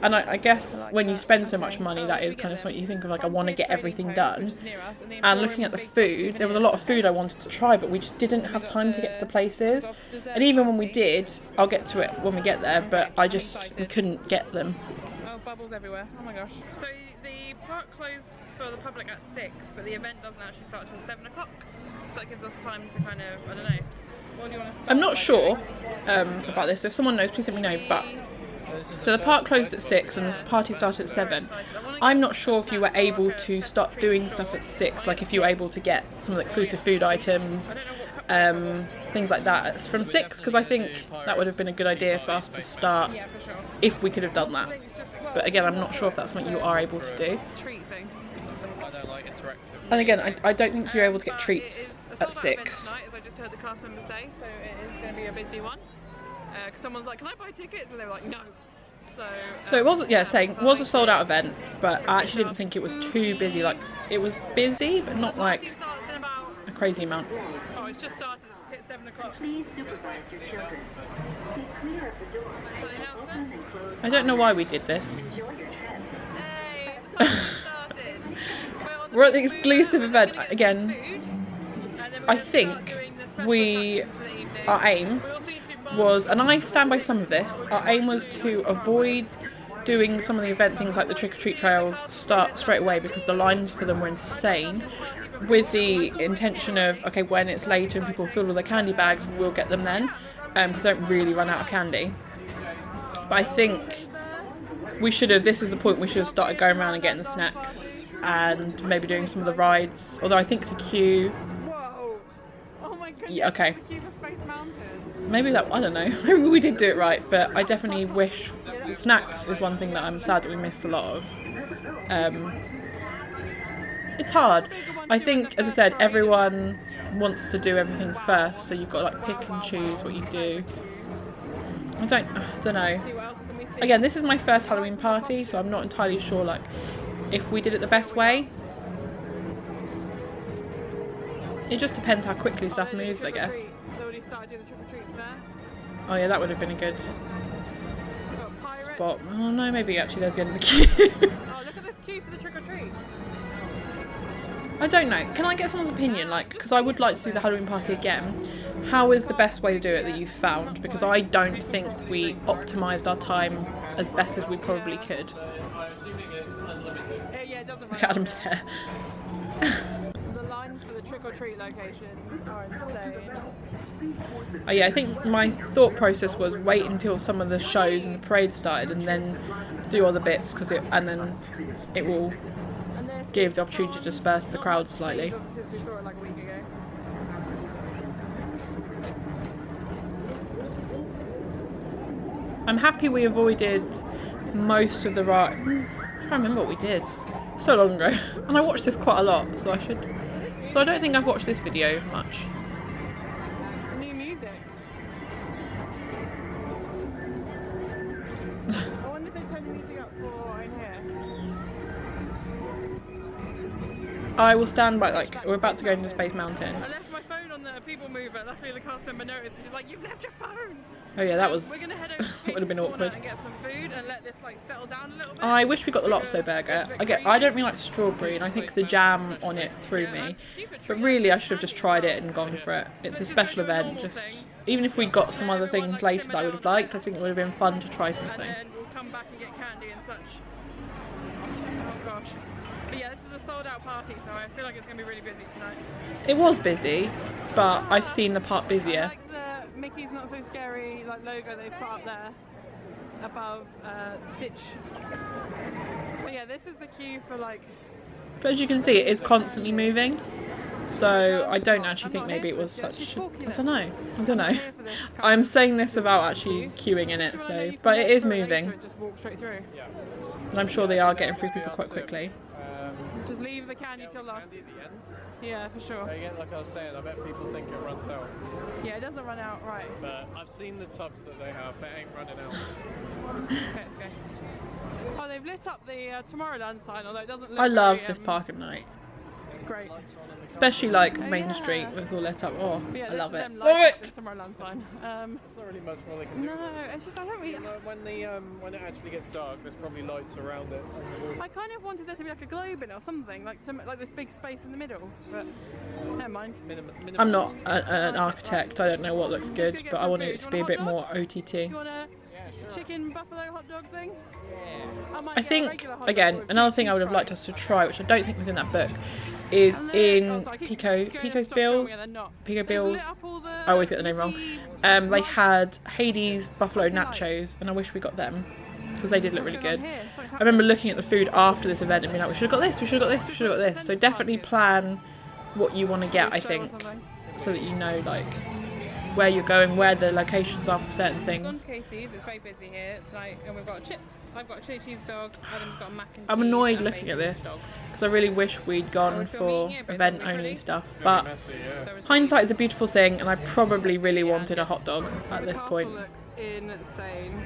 And I guess when you spend so much money, that is kind of something you think of, like I want to get everything done. And looking at the food, there was a lot of food I wanted to try, but we just didn't have time to get to the places. And even when we did, I'll get to it when we get there, but we couldn't get them. Oh, bubbles everywhere. Oh my gosh. So the park closed for the public at 6, but the event doesn't actually start until 7 o'clock. So that gives us time to kind of, I don't know. What do you want to start? I'm not sure about this, so if someone knows, please let me know. But so the park closed at 6 and this party started at 7. I'm not sure if you were able to start doing stuff at 6, like if you were able to get some of the exclusive food items, things like that from 6, because I think that would have been a good idea for us to start if we could have done that. But again, I'm not sure if that's something you are able to do. I don't like interactive. And again, I don't think you're able to get treats at 6. As I just heard the cast members say, so it is going to be a busy one. Because someone's like, "Can I buy tickets?" And they were like, "No." So it was a sold out event, but I actually didn't think it was too busy. Like it was busy, but not like crazy amount. Oh, it's just started. It's hit 7 o'clock. Please supervise your children. Stay clear of the doors. Open and close. I don't know why we did this. Enjoy your trip. Hey, the summer started. We're at the exclusive event again. I think our aim was, and I stand by some of this, our aim was to avoid doing some of the event things like the trick-or-treat trails start straight away because the lines for them were insane, with the intention of, okay, when it's later and people fill all their candy bags, we'll get them then, because they don't really run out of candy. But I think we should have, this is the point we should have started going around and getting the snacks and maybe doing some of the rides, although I think the queue, Whoa. Oh my goodness. yeah, okay. The queue for Space Mountain. Maybe that, I don't know, maybe we did do it right, but I definitely wish, snacks is one thing that I'm sad that we missed a lot of. It's hard. I think, as I said, everyone wants to do everything first, so you've got to like pick and choose what you do. I don't know. See what else can we see? Again, this is my first Halloween party, so I'm not entirely sure like if we did it the best way. It just depends how quickly stuff moves, I guess. They already started doing the trick-or-treats there. Oh yeah, that would have been a good Got pirate. spot. Oh no, maybe actually there's the end of the queue. Oh, look at this queue for the trick-or-treat. I don't know. Can I get someone's opinion? Like, because I would like to do the Halloween party again. How is the best way to do it that you've found? Because I don't think we optimised our time as best as we probably could. Yeah, it doesn't Look run at Adam's hair. The lines for the trick-or-treat locations are insane. Oh yeah, I think my thought process was wait until some of the shows and the parade started and then do other bits and then it will And there's give the opportunity to disperse the crowd slightly. since we saw it like a week ago. I'm happy we avoided most of the right. I'm trying to remember what we did. So long ago, and I watched this quite a lot, so I should. But I don't think I've watched this video much. New music. I wonder if they turn the music up for in here. I will stand by. Like, we're about to go into Space Mountain. I left my phone on the people mover. Luckily, the cast member noticed. She's like, "You've left your phone." Oh yeah, that was. We're gonna head over to That would have been Kate's Corner awkward. and get some food and let this like settle down a little bit. I wish we got the Lotso burger. I don't really like strawberry, and I think the jam on it threw me. But really, I should have just tried it and gone for it. It's a special event. Just even if we got some other things later that I would have liked, I think it would have been fun to try And something. then we'll come back and get candy and such. Oh gosh. But yeah, this is a sold out party, so I feel like it's gonna be really busy tonight. It was busy, but I've seen the part I busier. like the Mickey's Not So Scary like logo they've put up there above Stitch. But yeah, this is the queue for like. But as you can see, it is constantly moving. So I don't actually think maybe it was such. I don't know. I'm saying this without actually queuing in it. So, but it is moving, Just walk straight through. and I'm sure they are getting through people quite quickly. Just leave the candy till last. Candy at the end. Yeah, for sure. Again, like I was saying, I bet people think it runs out. Yeah, it doesn't run out right. But I've seen the tubs that they have, they ain't running out. Okay, let's go. Oh, they've lit up the Tomorrowland sign, although it doesn't look I love very, this park at night, Great. especially like Main yeah. Street where it's all lit up. Oh, But yeah, I this love is it. them Love lighting up it. the Tomorrowland sign. There's not really much more they can do. No, it's just I don't really. When it actually gets dark, there's probably lights around it. I kind of wanted there to be like a globe in it or something, like this big space in the middle, but never mind. I'm not an architect. I don't know what looks good, but I wanted it to be a bit more OTT. Do you want a chicken buffalo hot dog thing? I think, again, another thing I would have liked us to try, which I don't think was in that book, is in Pico's Bills. Pico Bills. I always get the name wrong. They had Hades buffalo nachos, and I wish we got them because they did look really good. I remember looking at the food after this event and being like, we should have got this, we should have got this, we should have got this. So definitely plan what you want to get, I think, so that you know like where you're going, where the locations are for certain We've gone things. to Casey's, it's very busy here tonight, and we've got chips. I've got a chili cheese dog, Adam's got a mac and cheese. I'm annoyed and a looking at bacon this dog. because I really wish we'd gone we're for filming here, but it's event not only ready. stuff. But Messy, yeah. So it's hindsight is a beautiful thing, and I probably really wanted a hot dog at The this castle point. looks insane.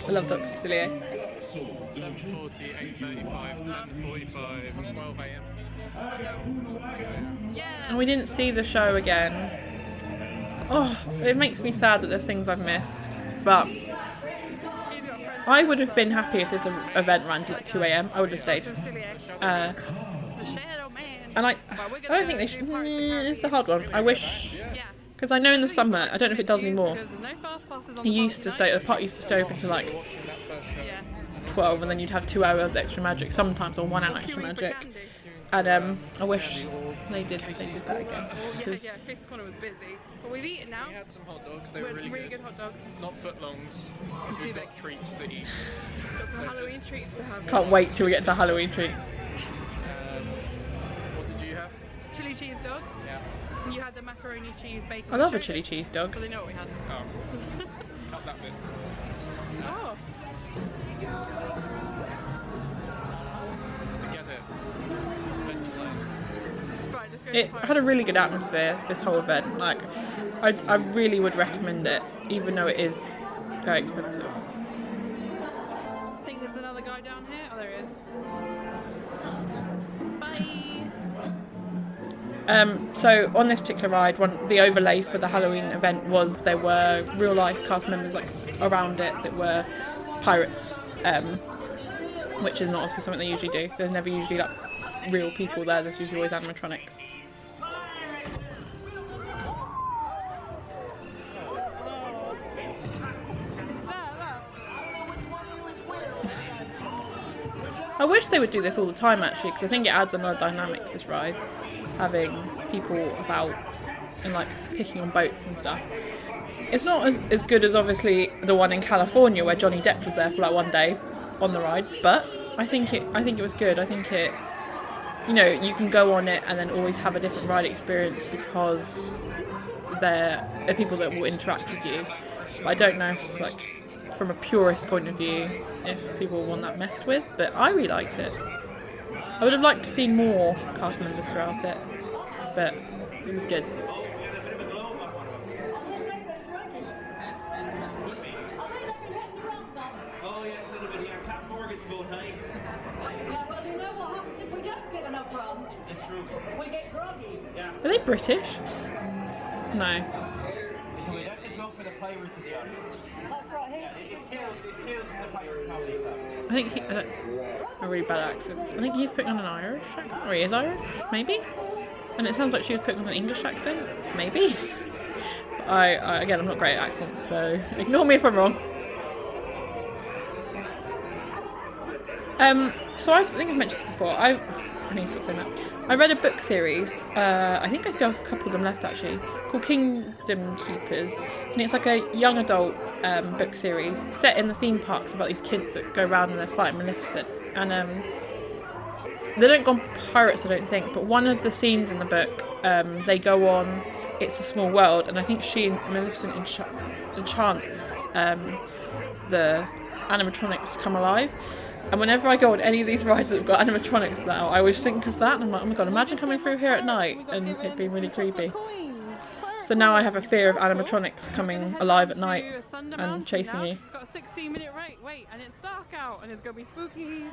I love Dr. Facilier. 7:40, 8:35, 10:45, 12 a.m. Yeah. And we didn't see the show again. Oh, it makes me sad that there's things I've missed. But I would have been happy if this event ran to like 2 a.m. I would have stayed. And I don't think they should. It's a hard one. I wish, because I know in the summer, I don't know if it does anymore. The park used to stay open to like 12, and then you'd have 2 hours extra magic sometimes, or 1 hour extra magic. And I wish they did that again. Yeah, Fifth Corner was busy. But we've eaten now. We had some hot dogs, they were really good hot dogs. Not footlongs, because we've got treats to eat. Got some Halloween treats to have. Can't wait till we get to the Halloween treats. What did you have? Chili cheese dog. Yeah. You had the macaroni cheese bacon. I love a shrimp. chili cheese dog. So they know what we had. Oh. Cut that bit. Oh. Together. Eventually. Right, let's go It to the had a really good atmosphere, this whole event. Like, I really would recommend it, even though it is very expensive. I think there's another guy down here. Oh, there is. Bye. So on this particular ride, the overlay for the Halloween event was there were real life cast members like around it that were pirates, which is not obviously something they usually do. There's never usually like real people there. There's usually always animatronics. I wish they would do this all the time actually, because I think it adds another dynamic to this ride, having people about and like picking on boats and stuff. It's not as good as obviously the one in California where Johnny Depp was there for like one day on the ride, but I think it was good. I think it, you know, you can go on it and then always have a different ride experience because there are people that will interact with you. But I don't know if, like, from a purist point of view, if people want that messed with, but I really liked it. I would have liked to see more cast members throughout it, but it was good. Oh yes, a little bit here. Cap Morgan's boat, hey? Yeah, well, you know what happens if we don't get enough rum? It's true. We get groggy. Yeah. Are they British? No. So we actually drunk for the pirates of the audience. That's right here. It kills the pirate comedy club. I think a really bad accent. I think he's putting on an Irish accent, or he is Irish, maybe? And it sounds like she was putting on an English accent, maybe? Again, I'm not great at accents, so ignore me if I'm wrong. So I think I've mentioned this before. I need to stop saying that. I read a book series. I think I still have a couple of them left actually, called Kingdom Keepers, and it's like a young adult book series set in the theme parks about these kids that go around and they're fighting Maleficent. And they don't go on pirates, I don't think, but one of the scenes in the book, they go on It's a Small World, and I think she and Maleficent enchants the animatronics to come alive. And whenever I go on any of these rides that have got animatronics now, I always think of that, and I'm like, oh my god, imagine coming through here at night and it being really creepy. So now I have a fear of animatronics coming alive at night and chasing you. It's got a 16-minute wait, and it's dark out, and it's gonna be spooky.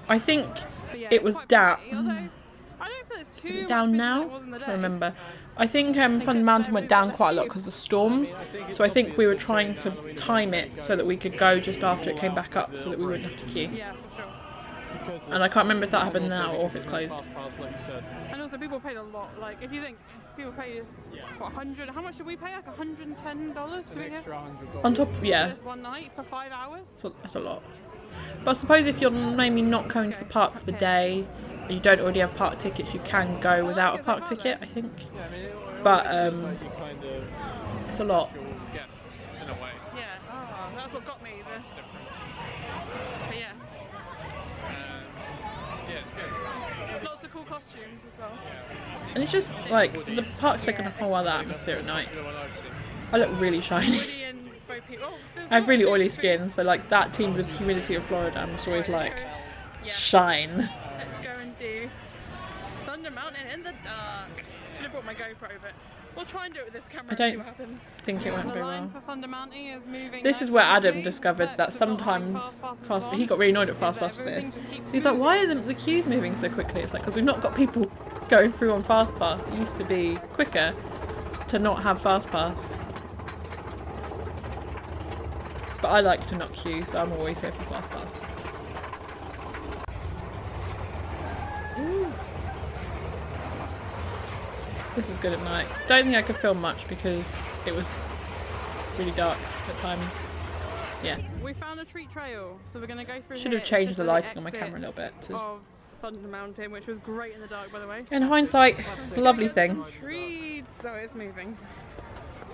I think But yeah, it it's was quite down. pretty, although I don't feel it's too Is it much down busier now? than it was in the I day. can't remember. I think Thunder Mountain went down quite a lot because of the storms. So I think we were trying to time it so that we could go just after it came back up, so that we wouldn't have to queue. Yeah, for sure. And I can't remember if that happened now or if it's closed. Like you said. And also, people paid a lot. Like, if you think people paid, what, 100? How much did we pay? Like $110 to An be here? extra $100. On top, yeah, Just one night for 5 hours? that's a lot. But I suppose if you're maybe not going to the park for the day, and you don't already have park tickets, you can go without a park ticket, I think. Yeah, I mean, But it's like you kind of it's a lot. your guests in a way. Yeah. Oh, that's what got me. It's different. But yeah. Yeah, it's good. Lots of cool costumes as well. And it's just like the park's taken a whole other atmosphere at night. The one I've seen. I look really shiny. Woody and Bo Peep. Oh, there's I have really lots of oily people. skin, so like that teamed with the humidity of Florida, I'm just always like Yeah. shine. Let's go and do Thunder Mountain in the dark. Should have brought my GoPro, but We'll try and do it with this camera. I don't see what happens. think it went The very line well. for Fundamenty is moving. This is where Adam discovered that sometimes he got really annoyed at fast pass for this. He's like, why are the queues moving so quickly? It's like, because we've not got people going through on fast pass. It used to be quicker to not have fast pass. But I like to not queue, so I'm always here for fast pass. Ooh. This was good at night. Don't think I could film much because it was really dark at times. Yeah. We found a treat trail, so we're going to go through. Should have changed the lighting on my camera a little bit. Of Thunder Mountain, which was great in the dark, by the way. In hindsight, it's a lovely thing. Treats, so it's moving.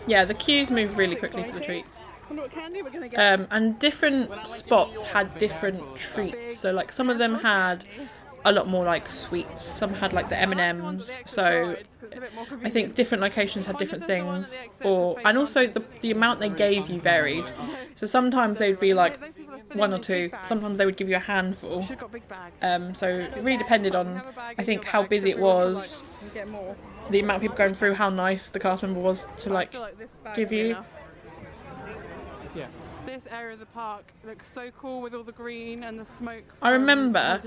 Yeah, the queues move really quickly for the treats. I wonder what candy we're going to get. And different spots had different treats. So like some of them had a lot more like sweets. Some had like the M&Ms. So I think different locations had different things. And also the amount they gave you varied. So sometimes they'd be like 1 or 2. Sometimes they would give you a handful. So it really depended on, I think, how busy it was, the amount of people going through, how nice the cast member was to like give you. Yes. This area of the park looks so cool with all the green and the smoke. I remember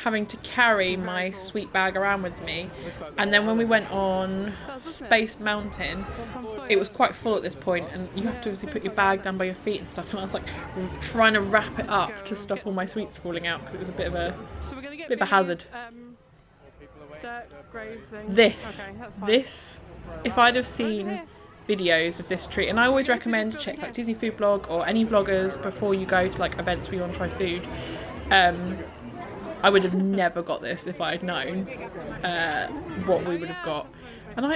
having to carry my sweet bag around with me, and then when we went on Space Mountain, it was quite full at this point, and you have to obviously put your bag down by your feet and stuff, and I was like trying to wrap it up to stop all my sweets falling out because it was a bit of a hazard. This, if I'd have seen videos of this treat, and I always recommend to check like Disney Food Blog or any vloggers before you go to like events where you want to try food. I would have never got this if I had known what we would have got. And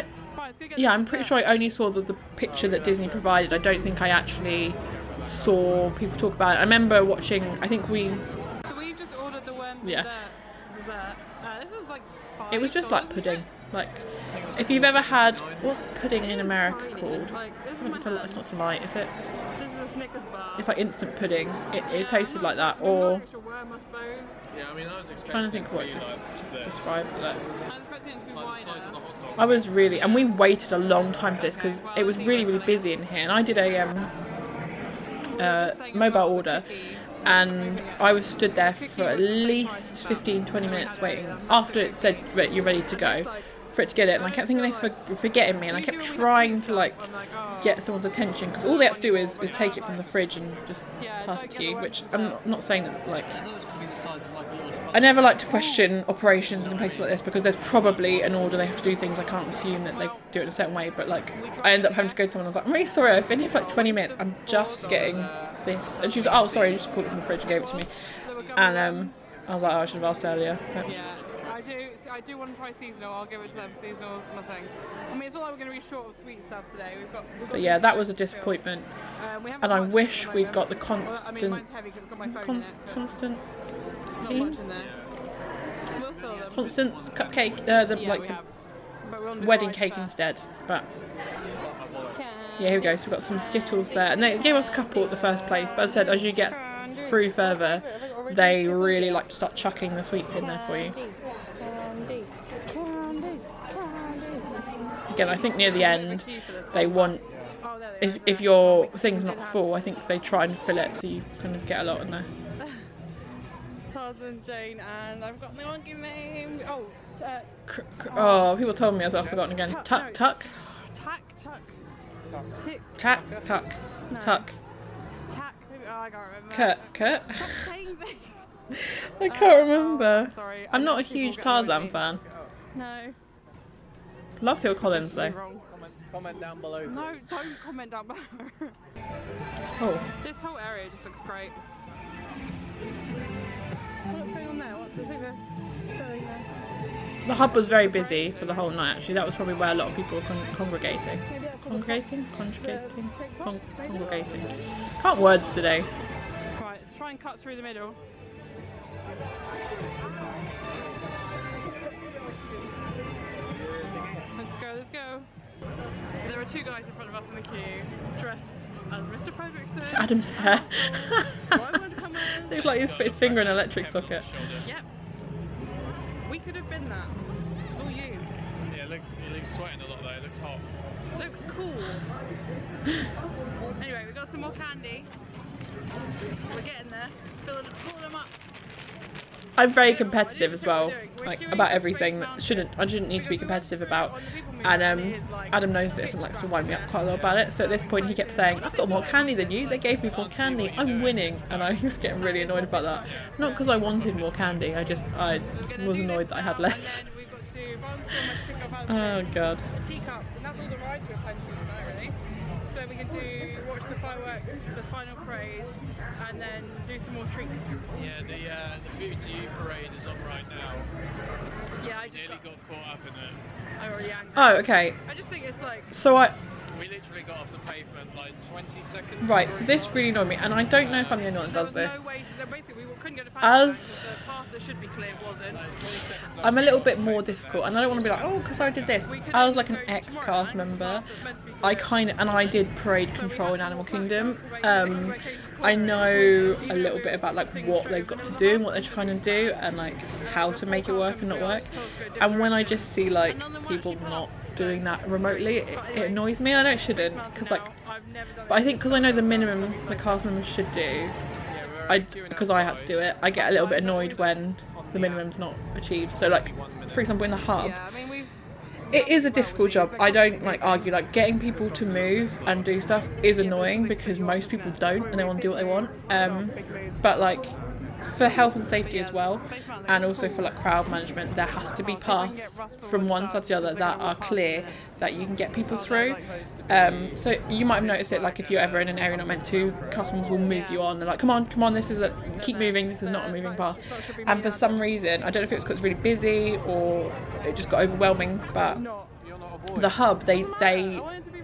I'm pretty sure I only saw the picture that Disney provided. I don't think I actually saw people talk about it. I remember watching, I think we... So we've just ordered the worm dessert. This was like $5. It was just like pudding. Like, if you've ever had, what's the pudding in America called? It's not Delight, is it? This is a Snickers bar. It's like instant pudding. It tasted like that, or... Yeah, I mean, I was trying to think what to describe that. I was expecting it to be wider. I was really, and we waited a long time for this because it was really, really busy in here. And I did a mobile order, and I was stood there for at least 15-20 minutes waiting after it said, right, you're ready to go, for it to get it. And I kept thinking they were forgetting me, and I kept trying to like get someone's attention because all they have to do is take it from the fridge and just pass it to you, which I'm not saying that like... I never like to question operations in places like this because there's probably an order they have to do things. I can't assume that they do it a certain way, but like I ended up having to go to someone. I was like, I'm really sorry, I've been here for like 20 minutes. I'm just getting this, and she was like, oh sorry, you just pulled it from the fridge and gave it to me. And I was like, oh, I should have asked earlier. But... Yeah, I do want to try seasonal. I'll give it to them. Seasonal's my thing. I mean, it's not like we're going to be short of sweet stuff today. We've got but yeah, that was a disappointment. And I wish we'd got the constant. I mean, mine's heavy because it's got my phone in it, constant. not much in there. We'll fill them. Constance cupcake, the wedding cake instead. But yeah, here we go. So we've got some Skittles there, and they gave us a couple at the first place. But as I said, as you get through further, they really like to start chucking the sweets in there for you. Again, I think near the end they want, if your thing's not full, I think they try and fill it so you kind of get a lot in there. Tarzan, Jane, and I've got the monkey name. People told me as I've forgotten again. Tuck. Tack. I can't remember. Kurt. Stop saying this. I can't remember. Sorry. I'm not a huge Tarzan fan. No. Love Phil Collins though. Comment down below. No, don't comment down below. Oh. This whole area just looks great. What's going on there? What's the thing there? The hub was very busy for the whole night actually. That was probably where a lot of people were congregating. Congregating? Can't words today. Right, let's try and cut through the middle. Let's go. There are 2 guys in front of us in the queue, dressed as Mr. Fredrickson. Adam's hair. Looks like he's put his finger in an electric socket. Yep. We could have been that. It's all you. Yeah, it looks sweating a lot though, it looks hot. Looks cool. Anyway, we got some more candy. We're getting there. Filling them up. I'm very competitive as well, like about everything that I shouldn't need to be competitive about, and Adam knows this and likes to wind me up quite a lot about it. So at this point he kept saying, I've got more candy than you, they gave me more candy, I'm winning, and I was getting really annoyed about that. Not because I wanted more candy, I was annoyed that I had less. Oh god. Teacups, and that's all the rides we're planning tonight, really. So we can watch the fireworks, the final parade, and then do some more treats. Yeah, the Beauty You parade is on right now. Yeah, I Nearly got caught up in it. I already am. Oh, okay. I just think it's like... So We literally got off the pavement like 20 seconds. right, so this really annoyed me, and I don't know if I'm the only one that does this. No way, basically we couldn't go to As the path that should be clear wasn't. I'm a little bit more difficult, and I don't want to be like, oh, because I did this. As like an ex-cast member, I did parade control in Animal Kingdom. I know a little bit about like what they've got to do and what they're trying to do, and like how to make it work and not work. And when I just see like people not doing that remotely, it annoys me. I know it shouldn't, because like, but I think because I know the minimum the cast members should do, because I had to do it, I get a little bit annoyed when the minimum's not achieved. So like, for example, in the hub, it is a difficult job. I don't like argue, like getting people to move and do stuff is annoying because most people don't and they want to do what they want. But like for health and safety as well, and also for like crowd management, there has to be paths from one side to the other that are clear that you can get people through. So you might have noticed it, like if you're ever in an area not meant to, customers will move you on. They're like, come on, this is keep moving, this is not a moving path. And for some reason, I don't know if it's because it's really busy or it just got overwhelming, but the hub, they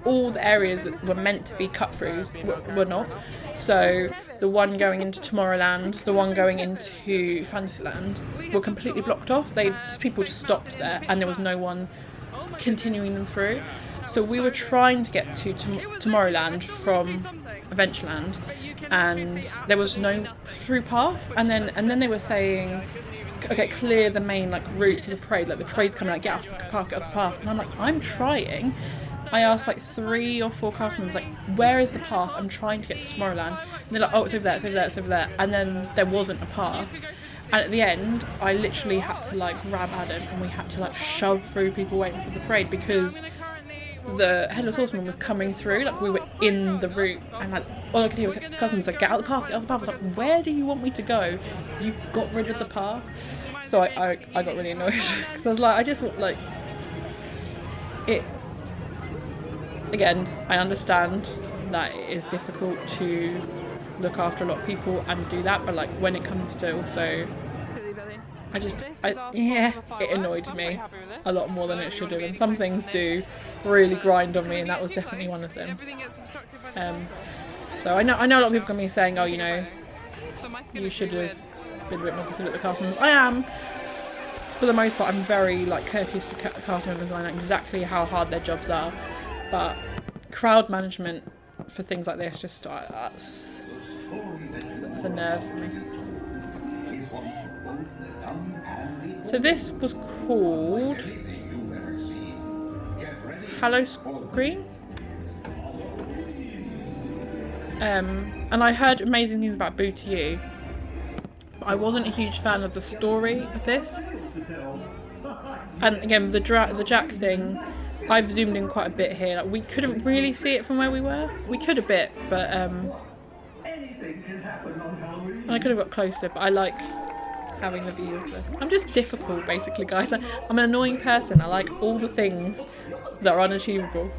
all the areas that were meant to be cut throughs were not. So the one going into Tomorrowland, the one going into Fantasyland were completely blocked off. People just stopped there and there was no one continuing them through. So we were trying to get to Tomorrowland from Adventureland, and there was no through path. And then they were saying, okay, clear the main like route for the parade. Like the parade's coming out, get off the path. And I'm like, I'm trying. I asked like 3 or 4 cast members, like, where is the path? I'm trying to get to Tomorrowland. And they're like, oh, it's over there, it's over there, it's over there. And then there wasn't a path. And at the end, I literally had to like grab Adam and we had to like shove through people waiting for the parade because the Headless Horseman was coming through, like we were in the route, and like all I could hear was like, customers like, get out the path, get out the path. I was like, where do you want me to go? You've got rid of the path. So I got really annoyed because I was like, I just want like it. Again, I understand that it is difficult to look after a lot of people and do that, but like when it comes to also, it annoyed me a lot more than it should have, and some things do really grind on me, and that was definitely one of them. So I know a lot of people can be saying, oh, you know, you should have been a bit more considerate of the cast members. I am, for the most part, I'm very like courteous to cast members. I know exactly how hard their jobs are. But crowd management for things like this, just it's a nerve for me. So this was called Hello Screen. And I heard amazing things about Boo to You, but I wasn't a huge fan of the story of this. And again, the Jack thing, I've zoomed in quite a bit here. Like, we couldn't really see it from where we were. We could a bit, but and I could have got closer. But I like having the view of the. I'm just difficult, basically, guys. I'm an annoying person. I like all the things that are unachievable.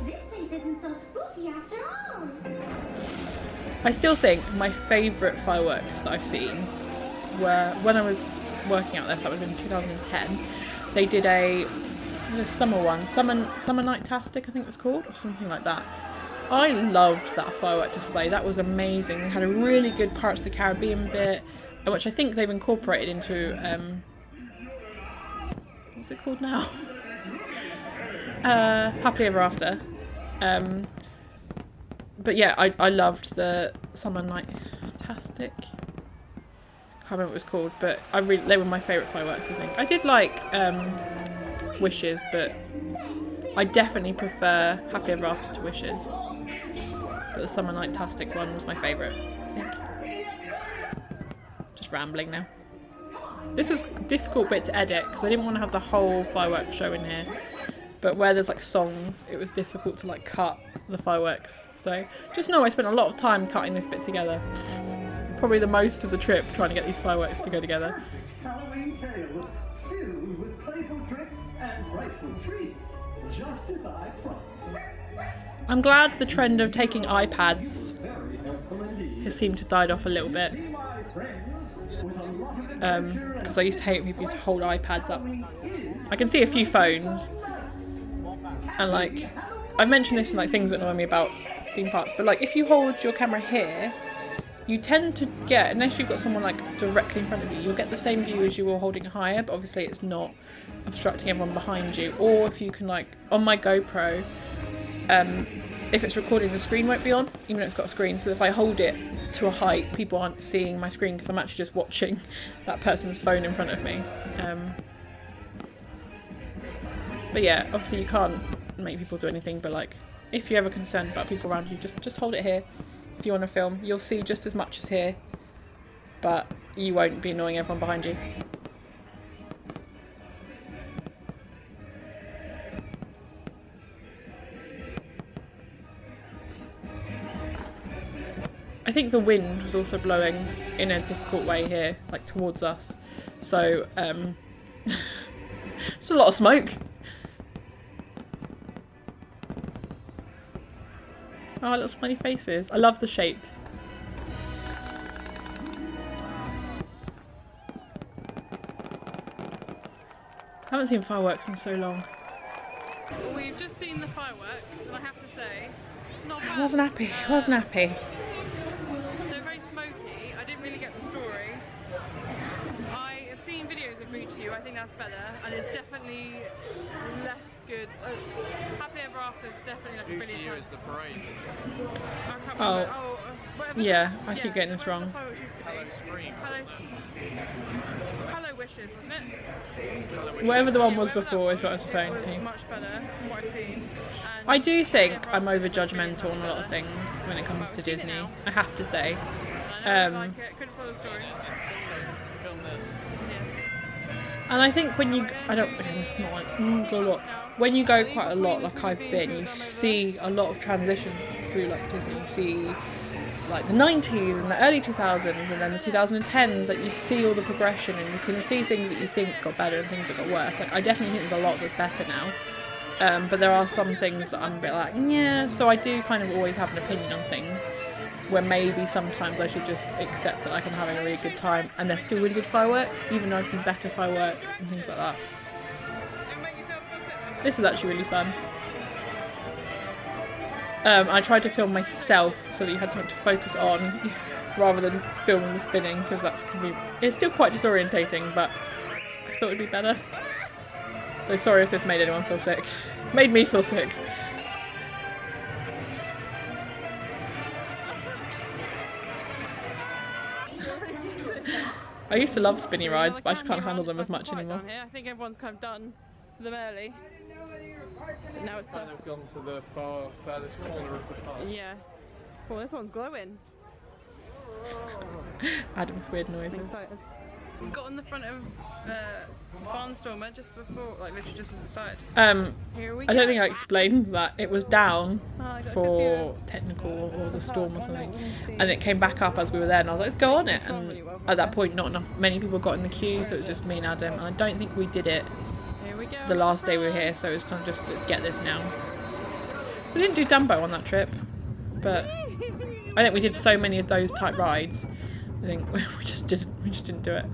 I still think my favourite fireworks that I've seen were when I was working out there. So that would have been 2010. They did the summer one, Summer Night-tastic, I think it was called, or something like that. I loved that firework display. That was amazing. They had a really good Pirates of the Caribbean bit, which I think they've incorporated into what's it called now? Happily Ever After. But yeah, I loved the Summer Night-tastic. Can't remember what it was called, but they were my favourite fireworks, I think. I did like Wishes, but I definitely prefer Happy Ever After to Wishes. But the Summer Night-tastic one was my favourite, I think. Just rambling now. This was a difficult bit to edit because I didn't want to have the whole fireworks show in here. But where there's like songs, it was difficult to like cut the fireworks. So just know I spent a lot of time cutting this bit together. Probably the most of the trip trying to get these fireworks to go together. Halloween tale filled with playful tricks and frightful treats, just as I promised. I'm glad the trend of taking iPads Very helpful indeed. has seemed to died off a little bit. Be my friends with a lot of adventure Because I used to hate when people used to hold iPads up. is I can see a few phones. And like, I've mentioned this in like things that annoy me about theme parks, but like if you hold your camera here, you tend to get, unless you've got someone like directly in front of you, you'll get the same view as you were holding it higher, but obviously it's not obstructing everyone behind you. Or if you can like, on my GoPro, if it's recording, the screen won't be on, even though it's got a screen. So if I hold it to a height, people aren't seeing my screen because I'm actually just watching that person's phone in front of me. But yeah, obviously you can't make people do anything, but like, if you're ever concerned about people around you, just hold it here. If you want to film, you'll see just as much as here, but you won't be annoying everyone behind you. I think the wind was also blowing in a difficult way here, like towards us. So, it's a lot of smoke. Oh, little smiley faces. I love the shapes. I haven't seen fireworks in so long. Well, we've just seen the fireworks, and I have to say, not bad. I wasn't happy. I wasn't happy. They're very smoky. I didn't really get the story. I have seen videos of Moot You. I think that's better, and it's definitely less good. Happy Ever After is definitely like a brilliant UTU time. is the parade. I can't Oh. remember. Whatever. Yeah, I keep getting this whatever wrong. the fireworks used to be. Hello Scream, Hello. Hello Wishes, wasn't it? Whatever the one was Whatever that before is what I was it referring was to. much better from what I've seen. And I do think I'm Ever over After is judgmental on a lot of better. things when it comes to I've seen it Disney. now. I have to say. I know I like it. Couldn't follow the story. film this. Yeah. And I think when you, I don't, not like, go a lot. When you go quite a lot, like I've been, you see a lot of transitions through like Disney. You see like the 90s and the early 2000s and then the 2010s, like you see all the progression and you can see things that you think got better and things that got worse. Like I definitely think there's a lot that's better now. But there are some things that I'm a bit like, yeah, so I do kind of always have an opinion on things where maybe sometimes I should just accept that like I'm having a really good time and they're still really good fireworks, even though I've seen better fireworks and things like that. This was actually really fun. I tried to film myself so that you had something to focus on rather than filming the spinning, because it's still quite disorientating, but I thought it'd be better. So sorry if this made anyone feel sick. Made me feel sick. I used to love spinny rides, but I just can't handle them as much anymore. I think everyone's kind of done them early. But now it's And they've gone to the furthest corner of the park. yeah. Well, this one's glowing. Adam's weird noises. I'm excited. Got on the front of Barnstormer just before, like literally just as it started. Here we I don't go. think I explained that it was down Oh, I got for technical or the storm or something, and it came back up as we were there, and I was like, let's go on it. And at that point, not many people got in the queue, so it was just me and Adam, and I don't think we did it Here we go. the last day we were here, so it was kind of just, let's get this now. We didn't do Dumbo on that trip, but I think we did so many of those type rides. I think we just didn't do it.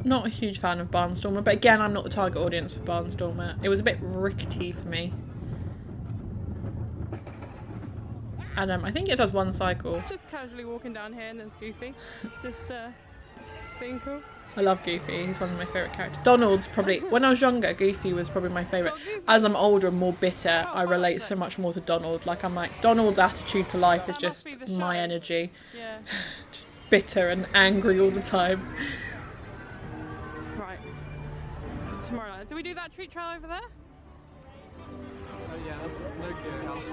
Not a huge fan of Barnstormer, but again, I'm not the target audience for Barnstormer. It was a bit rickety for me. And I think it does one cycle. Just casually walking down here and there's Goofy. Just being cool. I love Goofy, he's one of my favourite characters. Donald's probably, when I was younger, Goofy was probably my favourite. As I'm older and more bitter, I relate so much more to Donald. Like, I'm like, Donald's attitude to life is That must just be the my show. energy. Yeah. Just bitter and angry all the time. Right. Tomorrow night. Do we do that treat trail over there? Yeah, that's the Nokia house.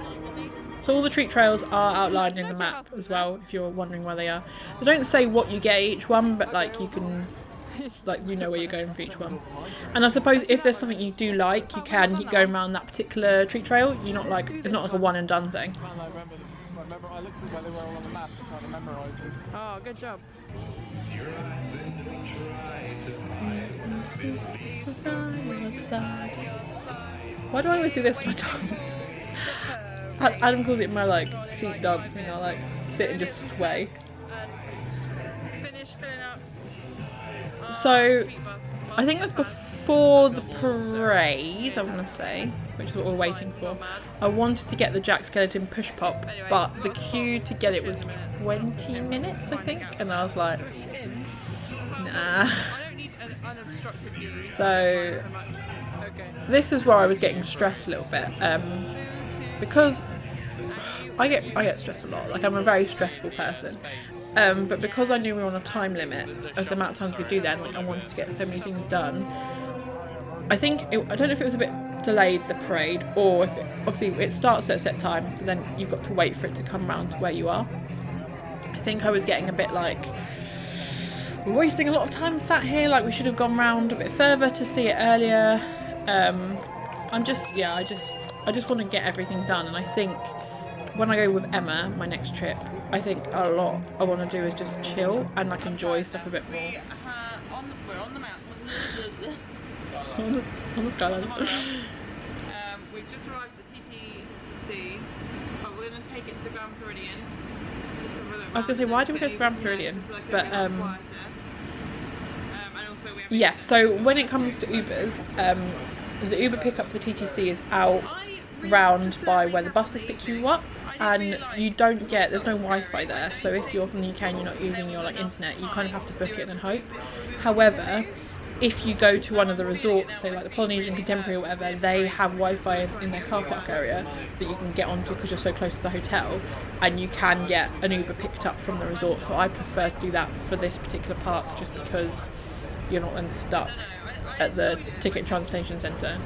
So all the treat trails are outlined in the map as well, if you're wondering where they are. They don't say what you get at each one, but like you can, like you know where you're going for each one. And I suppose if there's something you do like, you can keep going around that particular treat trail. You're not like, it's not like a one and done thing. I looked at where they were all on the map to try to memorise them. Oh, good job. Why do I always do this when I dance? Adam calls it my like seat dancing. I like sit and just sway. Finish filling up. So I think it was before the parade, I want to say, which is what we're waiting for. I wanted to get the Jack Skellington push pop, but the queue to get it was 20 minutes, I think, and I was like, nah. I don't need an unobstructed view. So Okay. this is where I was getting stressed a little bit, because I get stressed a lot. Like I'm a very stressful person, but because I knew we were on a time limit of the amount of time we could do that, and I wanted to get so many things done. I think I don't know if it was a bit delayed, the parade, or if obviously it starts at a set time, but then you've got to wait for it to come round to where you are. I think I was getting a bit like, we're wasting a lot of time sat here, like we should have gone round a bit further to see it earlier. I just want to get everything done, and I think when I go with Emma, my next trip, I think a lot I want to do is just chill and like enjoy stuff a bit more. We're on the mountain. on the skyline. We've just arrived at the TTC, but we're going to take it to the Grand Floridian. I was going to say, why do we go to Grand Floridian? But yeah, so when it comes to Ubers, the Uber pickup for the TTC is out round by where the buses pick you up, and you don't get, there's no Wi-Fi there, so if you're from the UK and you're not using your like internet, you kind of have to book it and hope. However, if you go to one of the resorts, say like the Polynesian Contemporary or whatever, they have Wi-Fi in their car park area that you can get onto because you're so close to the hotel, and you can get an Uber picked up from the resort. So I prefer to do that for this particular park, just because you're not then stuck at the ticket and transportation centre.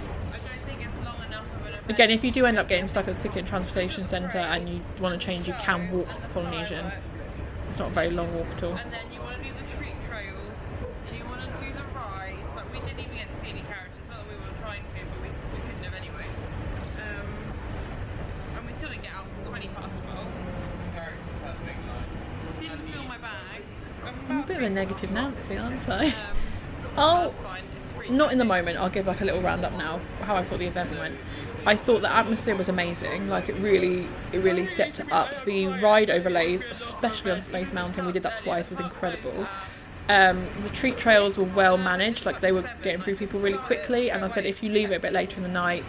Again, if you do end up getting stuck at the ticket and transportation centre and you want to change, you can walk to the Polynesian. It's not a very long walk at all. And then you want to do the treat trails, and you want to do the rides. Like we didn't even get to see any characters. Not that we were trying to, but we couldn't have anyway. And we still didn't get out until 20 past 12. Didn't fill my bag. I'm a bit of a negative Nancy, aren't I? Not in the moment. I'll give like a little roundup now how I thought the event went. I thought the atmosphere was amazing. Like it really stepped it up. The ride overlays, especially on Space Mountain, we did that twice, was incredible. The treat trails were well managed. Like they were getting through people really quickly. And I said if you leave it a bit later in the night,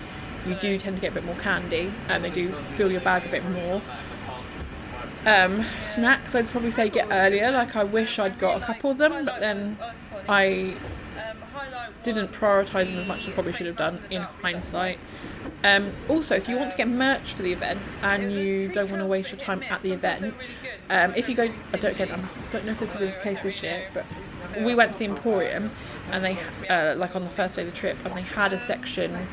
you do tend to get a bit more candy, and they do fill your bag a bit more. Snacks, I'd probably say get earlier. Like I wish I'd got a couple of them, but then I didn't prioritise them as much as I probably should have done in hindsight. Also, if you want to get merch for the event and you don't want to waste your time at the event, if you go, I don't know if this will be the case this year, but we went to the Emporium and they, like on the first day of the trip, and they had a section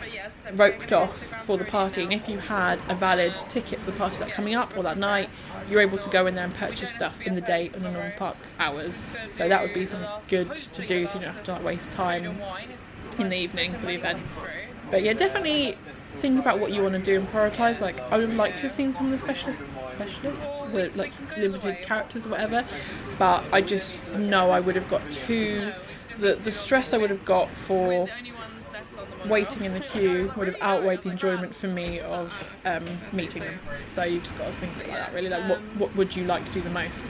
roped off for the party, and if you had a valid ticket for the party that coming up or that night, you're able to go in there and purchase stuff in the day on the normal park hours. So that would be something good to do, so you don't have to like waste time in the evening for the event. But yeah, definitely think about what you want to do and prioritise. Like I would have liked to have seen some of the specialists, the like limited characters or whatever, but I just know I would have got the stress I would have got for waiting in the queue would have outweighed the enjoyment for me of meeting them. So you just got to think like that really, like what would you like to do the most?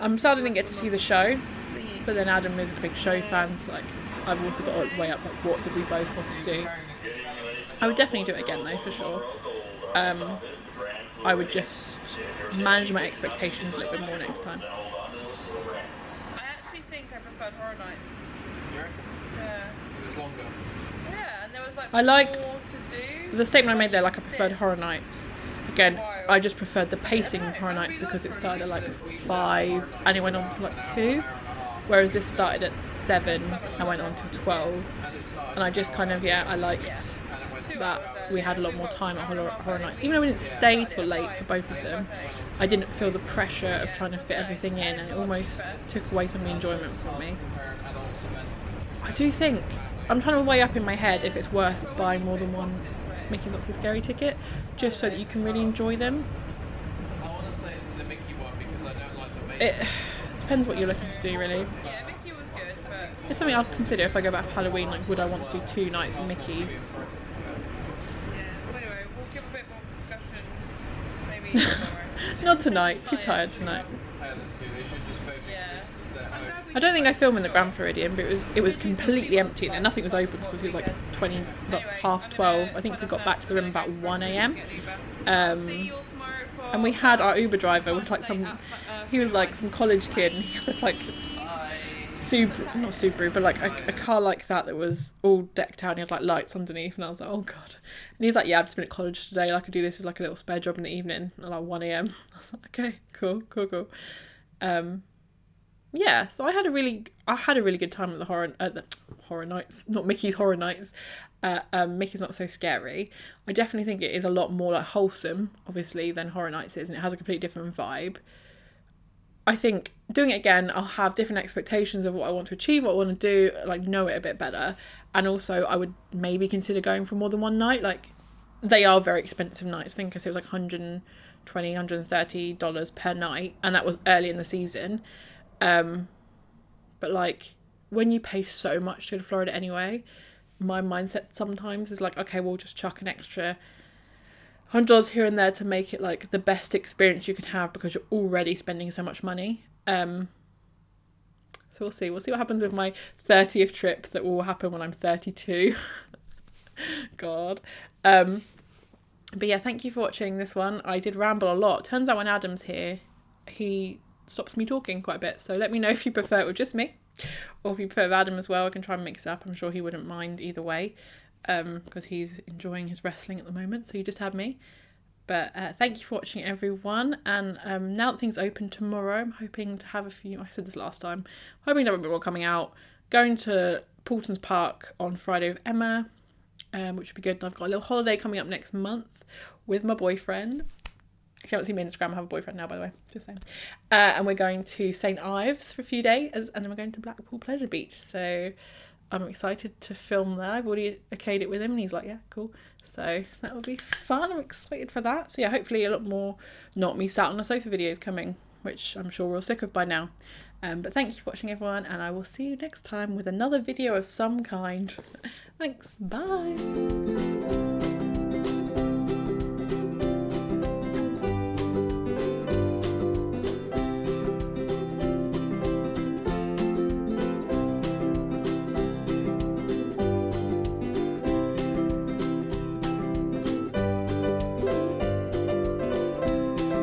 I'm sad I didn't get to see the show, but then Adam is a big show fan, so like I've also got to weigh up like what did we both want to do. I would definitely do it again though, for sure. I would just manage my expectations a little bit more next time. I actually think I preferred Horror Nights. Yeah. It's longer. Yeah, and there was like I liked more to do. the statement I made there, like I preferred Horror Nights. Again, I just preferred the pacing of Horror Nights because it started at like 5 and it went on to like 2, whereas this started at 7 and went on to 12. And I just kind of, I liked that we had a lot more time at Horror Nights. Even though we didn't stay till late for both of them, I didn't feel the pressure of trying to fit everything in, and it almost took away some of the enjoyment from me. I do think, I'm trying to weigh up in my head if it's worth buying more than one Mickey's Not So Scary ticket, just so that you can really enjoy them. I want to say the Mickey one because I don't like the Mickey. It depends what you're looking to do, really. Yeah, Mickey was good, but It's something I'd consider if I go back for Halloween, like would I want to do 2 nights in Mickey's? yeah. Anyway, we'll give a bit more discussion maybe tomorrow. Not tonight, too tired tonight. Yeah. I don't think I filmed in the Grand Floridian, but it was completely empty and nothing was open because it was like 12:30. I think we got back to the room about 1 a.m. And we had our Uber driver was like he was like some college kid, and he had this like not Subaru, but like a car like that was all decked out and he had like lights underneath, and I was like, oh god. And he's like, yeah, I've just been at college today, like I do this as like a little spare job in the evening at like 1 a.m. I was like, okay, cool. Yeah, so I had a really good time at the Horror Nights, not Mickey's Horror Nights. Mickey's Not So Scary. I definitely think it is a lot more like wholesome, obviously, than Horror Nights is, and it has a completely different vibe. I think doing it again, I'll have different expectations of what I want to achieve, what I want to do, like know it a bit better, and also I would maybe consider going for more than one night. Like, they are very expensive nights. I think it was like $120, $130 per night, and that was early in the season. But like, when you pay so much to go to Florida anyway, my mindset sometimes is like, okay, we'll just chuck an extra $100 here and there to make it like the best experience you can have because you're already spending so much money. So we'll see what happens with my 30th trip that will happen when I'm 32. God. But yeah, thank you for watching this one. I did ramble a lot. Turns out when Adam's here, he stops me talking quite a bit, so let me know if you prefer it with just me or if you prefer Adam as well. I can try and mix it up. I'm sure he wouldn't mind either way, because he's enjoying his wrestling at the moment, so you just have me. But thank you for watching, everyone, and now that things open tomorrow, I'm hoping to have a few, I said this last time, I'm hoping to have a bit more coming out. Going to Paulton's Park on Friday with Emma, which would be good, and I've got a little holiday coming up next month with my boyfriend. If you haven't seen me on Instagram, I have a boyfriend now, by the way, just saying. And we're going to St. Ives for a few days, and then we're going to Blackpool Pleasure Beach. So I'm excited to film there. I've already okayed it with him, and he's like, yeah, cool. So that will be fun. I'm excited for that. So yeah, hopefully a lot more not me sat on a sofa videos coming, which I'm sure we're all sick of by now. But thank you for watching, everyone, and I will see you next time with another video of some kind. Thanks. Bye.